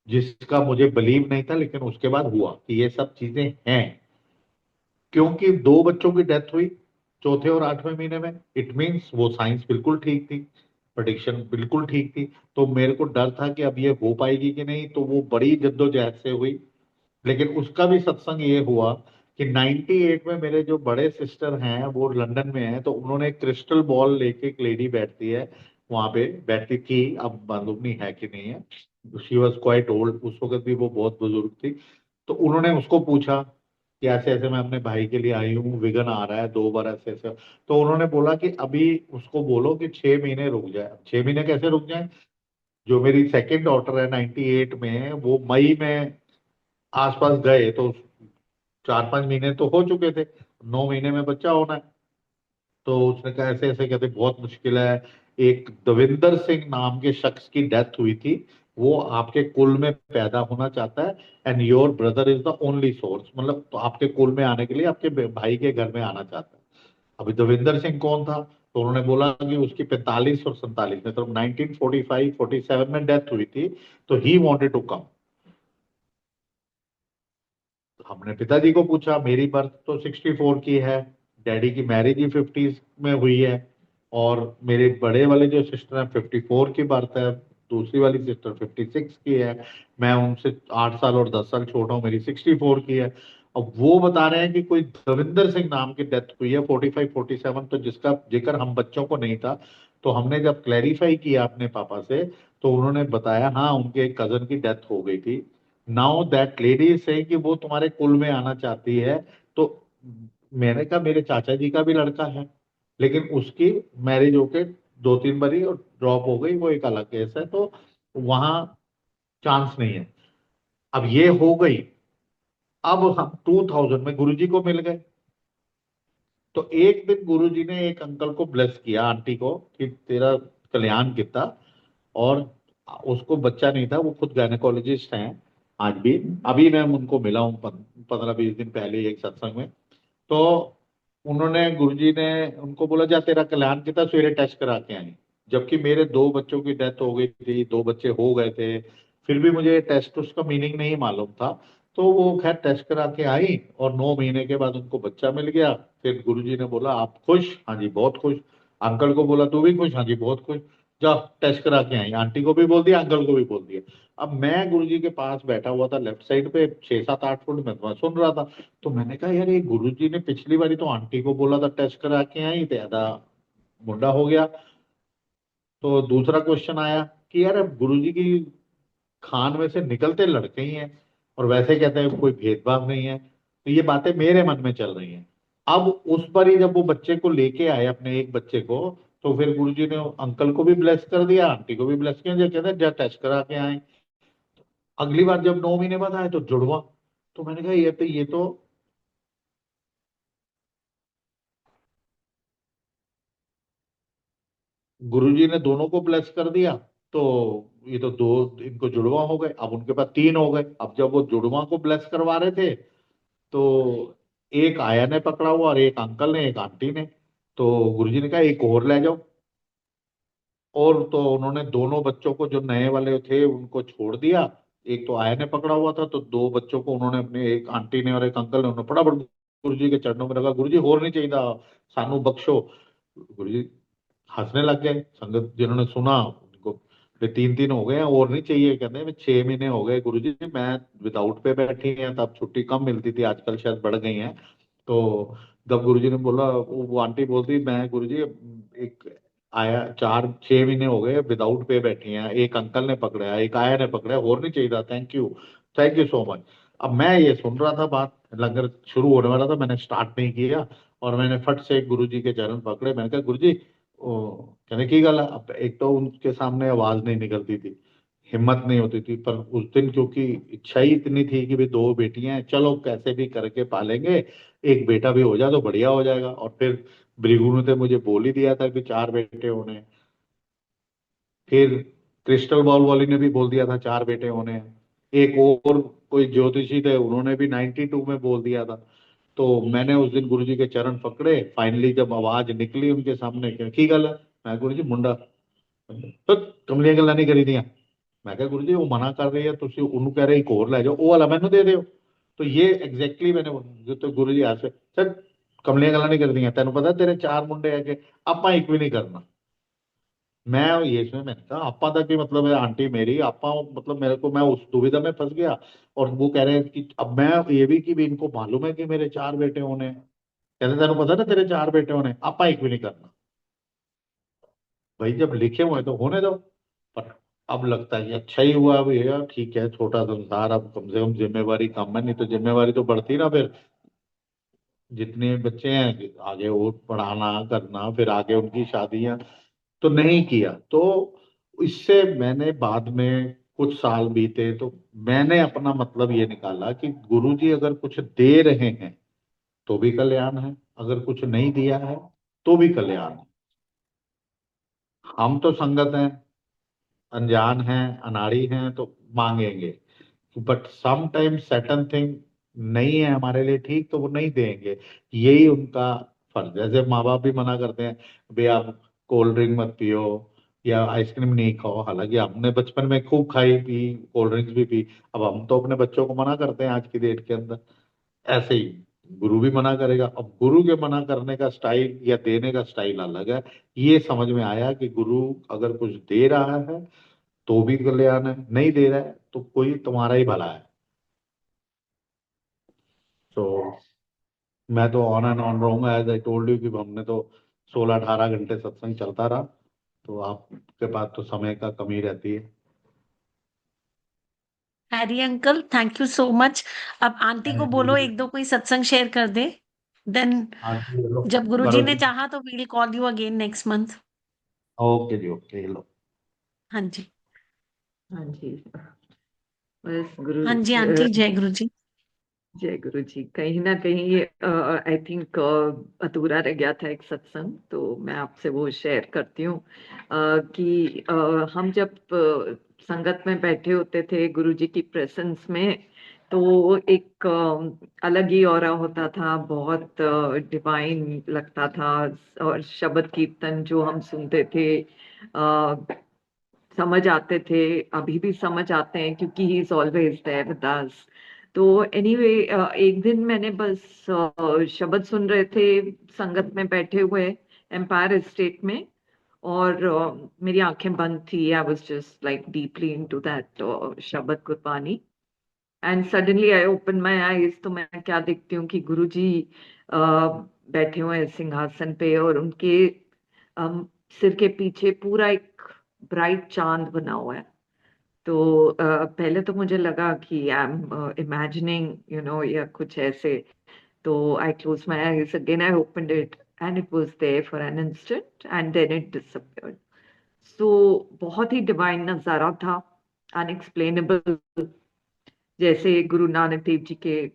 जिसका मुझे बिलीव नहीं था, लेकिन उसके बाद हुआ कि ये सब चीजें हैं। क्योंकि 2 बच्चों की डेथ हुई चौथे और 8वें महीने में, इट मीन्स वो साइंस बिल्कुल ठीक थी, प्रेडिक्शन बिल्कुल ठीक थी। तो मेरे को डर था कि अब ये हो पाएगी कि नहीं, तो वो बड़ी जद्दोजहद से हुई। लेकिन उसका भी सत्संग ये हुआ कि 98 में मेरे जो बड़े सिस्टर हैं वो लंदन में हैं, तो उन्होंने क्रिस्टल बॉल लेके, एक लेडी बैठती है वहां पे, बैठती थी, अब मालूम नहीं है कि नहीं है, शी वॉज क्वाइट ओल्ड, उस वक्त भी वो बहुत बुजुर्ग थी। तो उन्होंने उसको पूछा कि ऐसे ऐसे मैं अपने भाई के लिए आई हूँ, विघन आ रहा है 2 बार ऐसे ऐसे। तो उन्होंने बोला कि अभी उसको बोलो कि 6 महीने रुक जाए। 6 महीने कैसे रुक जाए? जो मेरी सेकंड डॉटर है 98 में, वो मई में आसपास गए तो 4-5 महीने तो हो चुके थे, 9 महीने में बच्चा होना है। तो उसने कहा ऐसे ऐसे, कहते बहुत मुश्किल है। एक दविंदर सिंह नाम के शख्स की डेथ हुई थी, वो आपके कुल में पैदा होना चाहता है, and your brother is the only source, मतलब तो आपके कुल में आने के लिए आपके भाई के घर में आना चाहता है। अभी दविंदर सिंह कौन था? तो उन्होंने बोला कि उसकी 45 और 47 में, तो 1945-47 में डेथ हुई थी, तो ही वांटेड टू कम। हमने पिताजी को पूछा, मेरी बर्थ तो 64 की है, डैडी की मैरिज ही 50 में हुई है, और मेरे बड़े वाले जो सिस्टर हैं 54 की बर्थ है, दूसरी वाली सिस्टर 56 की है, मैं उनसे 8 साल और 10 साल छोटा हूँ, मेरी 64 की है। अब वो बता रहे हैं कि कोई दविंदर सिंह नाम की डेथ हुई है 45-47, तो जिसका जिक्र हम बच्चों को नहीं था। तो हमने जब क्लैरिफाई किया अपने पापा से, तो उन्होंने बताया हाँ उनके एक कजन की डेथ हो गई थी। नाउ दैट लेडी से कि वो तुम्हारे कुल में आना चाहती है। तो मैंने कहा मेरे चाचा जी का भी लड़का है, लेकिन उसकी मैरिज होके 2-3 बारी और ड्रॉप हो गई, वो एक अलग केस है, तो वहां चांस नहीं है। अब ये हो गई। अब हम 2000 में गुरुजी को मिल गए। तो एक दिन गुरुजी ने एक अंकल को ब्लेस किया, आंटी को, कि तेरा कल्याण किता। और उसको बच्चा नहीं था, वो खुद गायनेकोलॉजिस्ट हैं आज भी। अभी मैं उनको मिला हूँ 15-20 दिन पहले एक सत्संग में। तो उन्होंने, गुरुजी ने उनको बोला जा तेरा कल्याण किता, सवेरे टेस्ट करा के आई। जबकि मेरे 2 बच्चों की डेथ हो गई थी, 2 बच्चे हो गए थे, फिर भी मुझे टेस्ट उसका मीनिंग नहीं मालूम था। तो वो खैर टेस्ट करा के आई, और 9 महीने के बाद उनको बच्चा मिल गया। फिर गुरुजी ने बोला आप खुश? हाँ जी बहुत खुश। अंकल को बोला तू भी खुश? हाँ जी बहुत खुश। जा टेस्ट करा के आई, आंटी को भी बोल दिया, अंकल को भी बोल दिया। अब मैं गुरुजी के पास बैठा हुआ था लेफ्ट साइड पे, 6-7-8 फुट में, तो मैं सुन रहा था। तो मैंने कहा यार ये गुरुजी ने पिछली बारी तो आंटी को बोला था टेस्ट करा के आई, ज्यादा मुंडा हो गया। तो दूसरा क्वेश्चन आया कि यार अब गुरुजी की खान में से निकलते लड़के ही हैं, और वैसे कहते हैं कोई भेदभाव नहीं है। तो ये बातें मेरे मन में चल रही हैं। अब उस पर ही जब वो बच्चे को लेके आए, अपने एक बच्चे को, तो फिर गुरुजी ने अंकल को भी ब्लेस कर दिया, आंटी को भी ब्लेस किया, जो कहते हैं जा टेस्ट करा के आए। अगली बार जब 9 महीने बाद आए तो जुड़वा। तो मैंने कहा ये तो गुरुजी ने दोनों को ब्लेस कर दिया। तो ये तो दो, इनको जुड़वा हो गए, अब उनके पास 3 हो गए। अब जब वो जुड़वा को ब्लेस करवा रहे थे, तो एक आया ने पकड़ा हुआ, और एक अंकल ने, एक आंटी ने। तो गुरुजी ने कहा एक और ले जाओ। और तो उन्होंने दोनों बच्चों को, जो नए वाले थे, उनको छोड़ दिया। एक तो आया ने पकड़ा हुआ था, तो 2 बच्चों को उन्होंने, अपने एक आंटी ने और एक अंकल ने, उन्होंने फटाफट गुरुजी के चरणों में रखा, गुरुजी और नहीं चाहिए, सानू बख्शो। गुरुजी हंसने लग गए। संगत जिन्होंने सुना उनको, 3-3 हो गए हैं और नहीं चाहिए, कहते हैं 6 महीने हो गए गुरुजी, मैं विदाउट पे बैठी हैं, तब छुट्टी कम मिलती थी, आजकल शायद बढ़ गई है। तो जब गुरुजी ने बोला, वो आंटी बोलती, मैं गुरुजी एक आया, 4-6 महीने हो गए विदाउट पे बैठी हैं, एक अंकल ने पकड़ा, एक आया ने पकड़ा, और नहीं चाहिए था, थैंक यू सो मच। अब मैं ये सुन रहा था बात, लंगर शुरू होने वाला था, मैंने स्टार्ट नहीं किया, और मैंने फट से गुरुजी के चरण पकड़े। मैंने कहा गुरुजी, ओ कहने की गल है। अब एक तो उनके सामने आवाज नहीं निकलती थी, हिम्मत नहीं होती थी। पर उस दिन क्योंकि इच्छा ही इतनी थी कि भाई 2 बेटियां हैं, चलो कैसे भी करके पालेंगे, एक बेटा भी हो जाए तो बढ़िया हो जाएगा। और फिर भृगु ने तो मुझे बोल ही दिया था कि 4 बेटे होने हैं। फिर क्रिस्टल बॉल वाली ने भी बोल दिया था 4 बेटे होने हैं। एक और कोई ज्योतिषी थे, उन्होंने भी 92 में बोल दिया था। तो मैंने उस दिन गुरुजी के चरण पकड़े, फाइनली जब आवाज निकली उनके सामने की गल है, मैं गुरुजी मुंडा तो कमलियां गल्लां नहीं करी दियां। मैं कहा गुरु जी वो मना कर रही है, ਤੁਸੀਂ ਉਹਨੂੰ ਕਹਿ ਰਹੇ ਇੱਕ ਹੋਰ ਲੈ ਜਾਓ, ਉਹ ਵਾਲਾ ਮੈਨੂੰ ਦੇ ਦਿਓ। तो ये एग्जैक्टली मैंने जो तो गुरु जी आसे सर कमलियां गल्लां नहीं करदियां, ਤੈਨੂੰ पता तेरे 4 ਮੁੰਡੇ है कि ਆਪਾਂ ਇੱਕ भी नहीं करना। मैं ये इसमें मैंने कहा आपा का की मतलब है आंटी मेरी आपा मतलब मेरे को मैं उस दुविधा में फंस गया। और वो कह रहे हैं कि अब मैं ये भी कि भी इनको मालूम है कि मेरे 4 बेटे होने हैं। कहते तेन पता ना तेरे 4 बेटे होने, आपा एक भी नहीं करना। भाई जब लिखे हुए तो होने दो। पर अब लगता है कि अच्छा ही हुआ, अब ये ठीक है छोटा संसार, अब कम से कम जिम्मेवारी कम है, नहीं तो जिम्मेवारी तो बढ़ती ना फिर। जितने बच्चे हैं कि आगे वो पढ़ाना करना, फिर आगे उनकी शादियां, तो नहीं किया। तो इससे मैंने बाद में कुछ साल बीते तो मैंने अपना मतलब ये निकाला कि गुरुजी अगर कुछ दे रहे हैं तो भी कल्याण है, अगर कुछ नहीं दिया है तो भी कल्याण है। हम तो संगत हैं, अनजान हैं, अनाड़ी हैं, तो मांगेंगे। But some time certain thing नहीं है हमारे लिए ठीक, तो वो नहीं देंगे। यही उनका फर्ज है। जैसे माँ बाप भी मना करते हैं भाई आप कोल्ड ड्रिंक मत पियो या आइसक्रीम नहीं खाओ, हालांकि हमने बचपन में खूब खाई पी, कोल्ड ड्रिंक्स भी पी। अब हम तो अपने बच्चों को मना करते हैं आज की डेट के अंदर। ऐसे ही गुरु भी मना करेगा। अब गुरु के मना करने का स्टाइल या देने का स्टाइल अलग है। ये समझ में आया कि गुरु अगर कुछ दे रहा है तो भी कल्याण है, नहीं दे रहा है तो कोई तुम्हारा ही भला है। तो मैं तो ऑन एंड ऑन रहूंगा, एज आई टोल्ड यू कि हमने तो 16-18 घंटे सत्संग चलता रहा। तो आपके पास तो समय का कमी रहती है। Harry uncle thank you so much. अब आंटी को बोलो एक दो कोई सत्संग शेयर कर दे, देन हाँ जी, लो जब गुरुजी करो ने जी। चाहा तो we will call you again next month. Okay जी, ओके लो। हाँ जी। हाँ जी। बस गुरु हाँ जी आंटी, जय गुरु जी। जय गुरु जी। कहीं ना कहीं ये आई थिंक अधूरा रह गया था एक सत्संग, तो मैं आपसे वो शेयर करती हूँ कि हम जब संगत में बैठे होते थे गुरु जी की प्रेजेंस में, तो एक अलग ही ऑरा होता था, बहुत डिवाइन लगता था। और शब्द कीर्तन जो हम सुनते थे समझ आते थे, अभी भी समझ आते हैं क्योंकि he is always there with us. तो एनीवे एक दिन मैंने बस शब्द सुन रहे थे संगत में बैठे हुए एम्पायर स्टेट में, और मेरी आंखें बंद थी। I was just like deeply into that शब्द Gurbani. And suddenly I open my eyes, तो मैं क्या देखती हूँ कि गुरुजी बैठे हुए हैं सिंहासन पे, और उनके सिर के पीछे पूरा एक ब्राइट चांद बना हुआ है। तो पहले तो मुझे लगा कि आई एम इमेजिनिंग या कुछ ऐसे। तो I close my eyes again, I opened it and it was there for an instant and then it disappeared. So बहुत ही डिवाइन नजारा था, अनएक्सप्लेनेबल। जैसे गुरु नानक देव जी के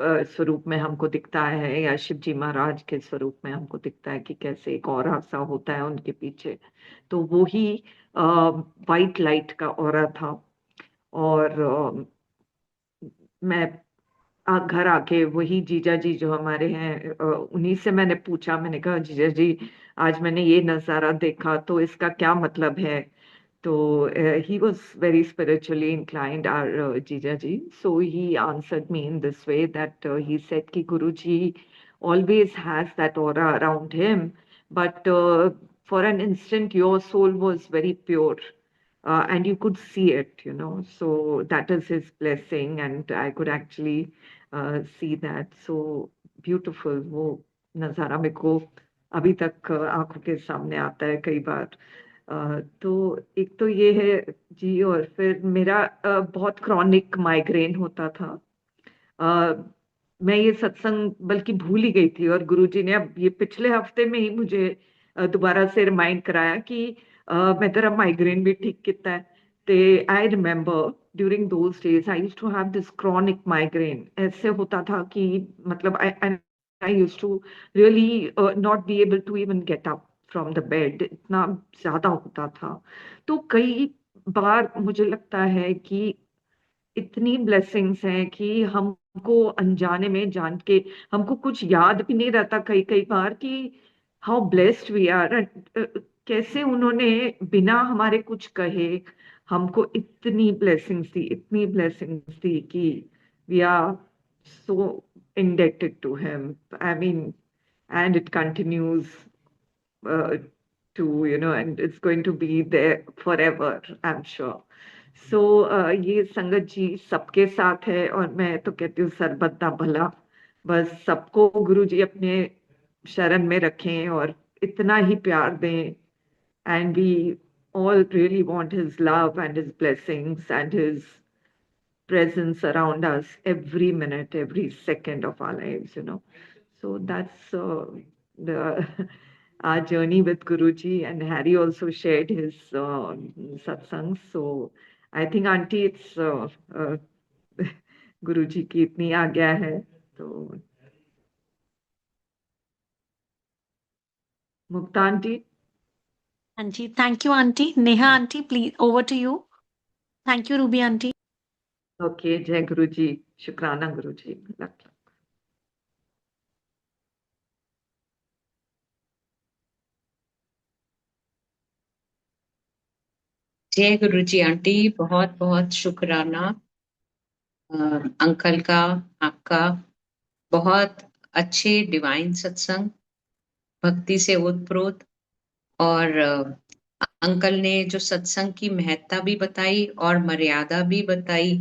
स्वरूप में हमको दिखता है, या शिव जी महाराज के स्वरूप में हमको दिखता है कि कैसे एक और सा होता है उनके पीछे। तो वो ही वाइट लाइट का ऑरा था। और मैं घर आके वही जीजा जी जो हमारे हैं उन्हीं से मैंने पूछा। मैंने कहा जीजा जी आज मैंने ये नजारा देखा, तो इसका क्या मतलब है? तो he was very spiritually inclined, our Jija ji. So he answered me in this way that he said कि Guruji always has that aura around him, but for an instant your soul was very pure. And you could see it. So that is his blessing, and I could actually see that. So beautiful. वो नजारा मेरे को अभी तक आंखों के सामने आता है कई बार। तो एक तो ये है जी। और फिर मेरा बहुत क्रॉनिक माइग्रेन होता था। अ, मैं ये सत्संग बल्कि भूल ही गई थी, और गुरुजी ने अब ये पिछले हफ्ते में ही मुझे दोबारा से रिमाइंड कराया कि मैं तेरा माइग्रेन भी ठीक किया है। I remember during those days, I used to have this chronic migraine. ऐसे होता था कि मतलब I used to really not be able to even get up from the bed. इतना ज्यादा होता था. तो कई बार मुझे लगता है कि इतनी ब्लेसिंग्स हैं कि हमको अनजाने में जान के हमको कुछ याद भी नहीं रहता कई कई बार कि हाउ ब्लेस्ड वी आर. कैसे उन्होंने बिना हमारे कुछ कहे हमको इतनी ब्लेसिंग्स दी कि we are so indebted to him. I mean, and it continues to, and it's going to be there forever, I'm sure. So ये संगत जी सबके साथ है और मैं तो कहती हूँ सर्वदा भला. बस सबको गुरु जी अपने शरण में रखें और इतना ही प्यार दें. And we all really want his love and his blessings and his presence around us every minute, every second of our lives. So that's the our journey with Guruji, and Harry also shared his satsangs. So I think, Auntie, it's Guruji की इतनी आज्ञा है. तो मुक्ता aunty. Anji, thank you, Auntie. Neha, Auntie, please, over to you. Thank you, Ruby, Auntie. Okay. जय गुरुजी. शुक्राना गुरुजी. लक. जय गुरु जी आंटी. बहुत बहुत शुक्राना अंकल का, आपका. बहुत अच्छे डिवाइन सत्संग, भक्ति से ओतप्रोत. और अंकल ने जो सत्संग की महत्ता भी बताई और मर्यादा भी बताई.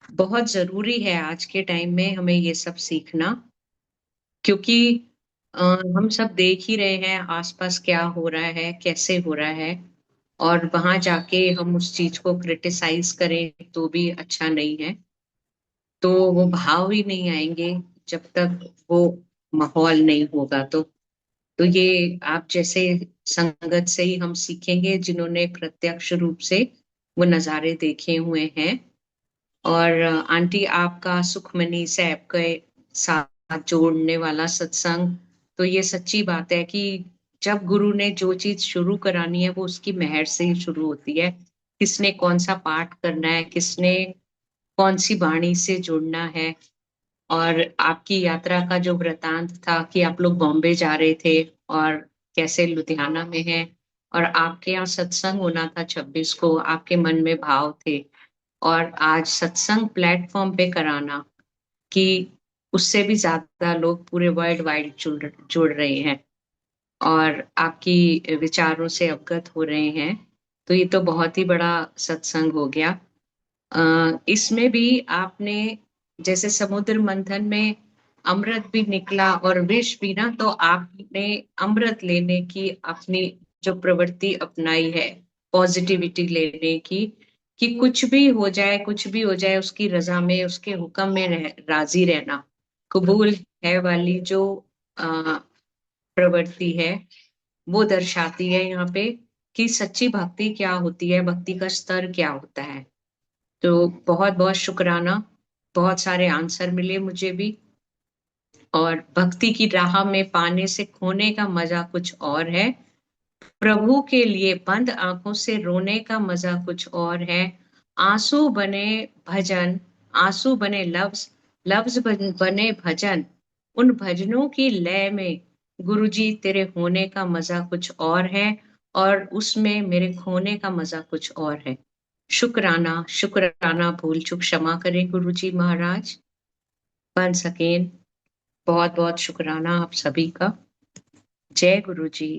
बहुत जरूरी है आज के टाइम में हमें ये सब सीखना, क्योंकि हम सब देख ही रहे हैं आसपास क्या हो रहा है, कैसे हो रहा है. और वहां जाके हम उस चीज को क्रिटिसाइज करें तो भी अच्छा नहीं है. तो वो भाव ही नहीं आएंगे जब तक वो माहौल नहीं होगा. तो ये आप जैसे संगत से ही हम सीखेंगे जिन्होंने प्रत्यक्ष रूप से वो नजारे देखे हुए हैं. और आंटी, आपका सुखमनी साहब के साथ जोड़ने वाला सत्संग, तो ये सच्ची बात है कि जब गुरु ने जो चीज शुरू करानी है वो उसकी मेहर से ही शुरू होती है. किसने कौन सा पाठ करना है, किसने कौन सी वाणी से जुड़ना है. और आपकी यात्रा का जो वृतांत था कि आप लोग बॉम्बे जा रहे थे और कैसे लुधियाना में है, और आपके यहाँ सत्संग होना था 26 को, आपके मन में भाव थे. और आज सत्संग प्लेटफॉर्म पे कराना कि उससे भी ज्यादा लोग पूरे वर्ल्ड वाइड जुड़ रहे हैं और आपकी विचारों से अवगत हो रहे हैं. तो ये तो बहुत ही बड़ा सत्संग हो गया. इसमें भी आपने जैसे समुद्र मंथन में अमृत भी निकला और विष भी ना, तो आपने अमृत लेने की अपनी जो प्रवृत्ति अपनाई है, पॉजिटिविटी लेने की, कि कुछ भी हो जाए उसकी रजा में, उसके हुक्म में राजी रहना, कबूल है वाली जो प्रवृत्ति है, वो दर्शाती है यहाँ पे कि सच्ची भक्ति क्या होती है, भक्ति का स्तर क्या होता है. तो बहुत बहुत शुक्राना. बहुत सारे आंसर मिले मुझे भी. और भक्ति की राह में पाने से खोने का मजा कुछ और है. प्रभु के लिए बंद आंखों से रोने का मजा कुछ और है. आंसू बने भजन, आंसू बने लफ्ज, लफ्ज बने भजन. उन भजनों की लय में गुरुजी तेरे होने का मजा कुछ और है, और उसमें मेरे खोने का मजा कुछ और है. शुक्राना, शुक्राना. भूल चूक क्षमा करें गुरुजी महाराज. वंस अगेन बहुत बहुत शुक्राना आप सभी का. जय गुरुजी.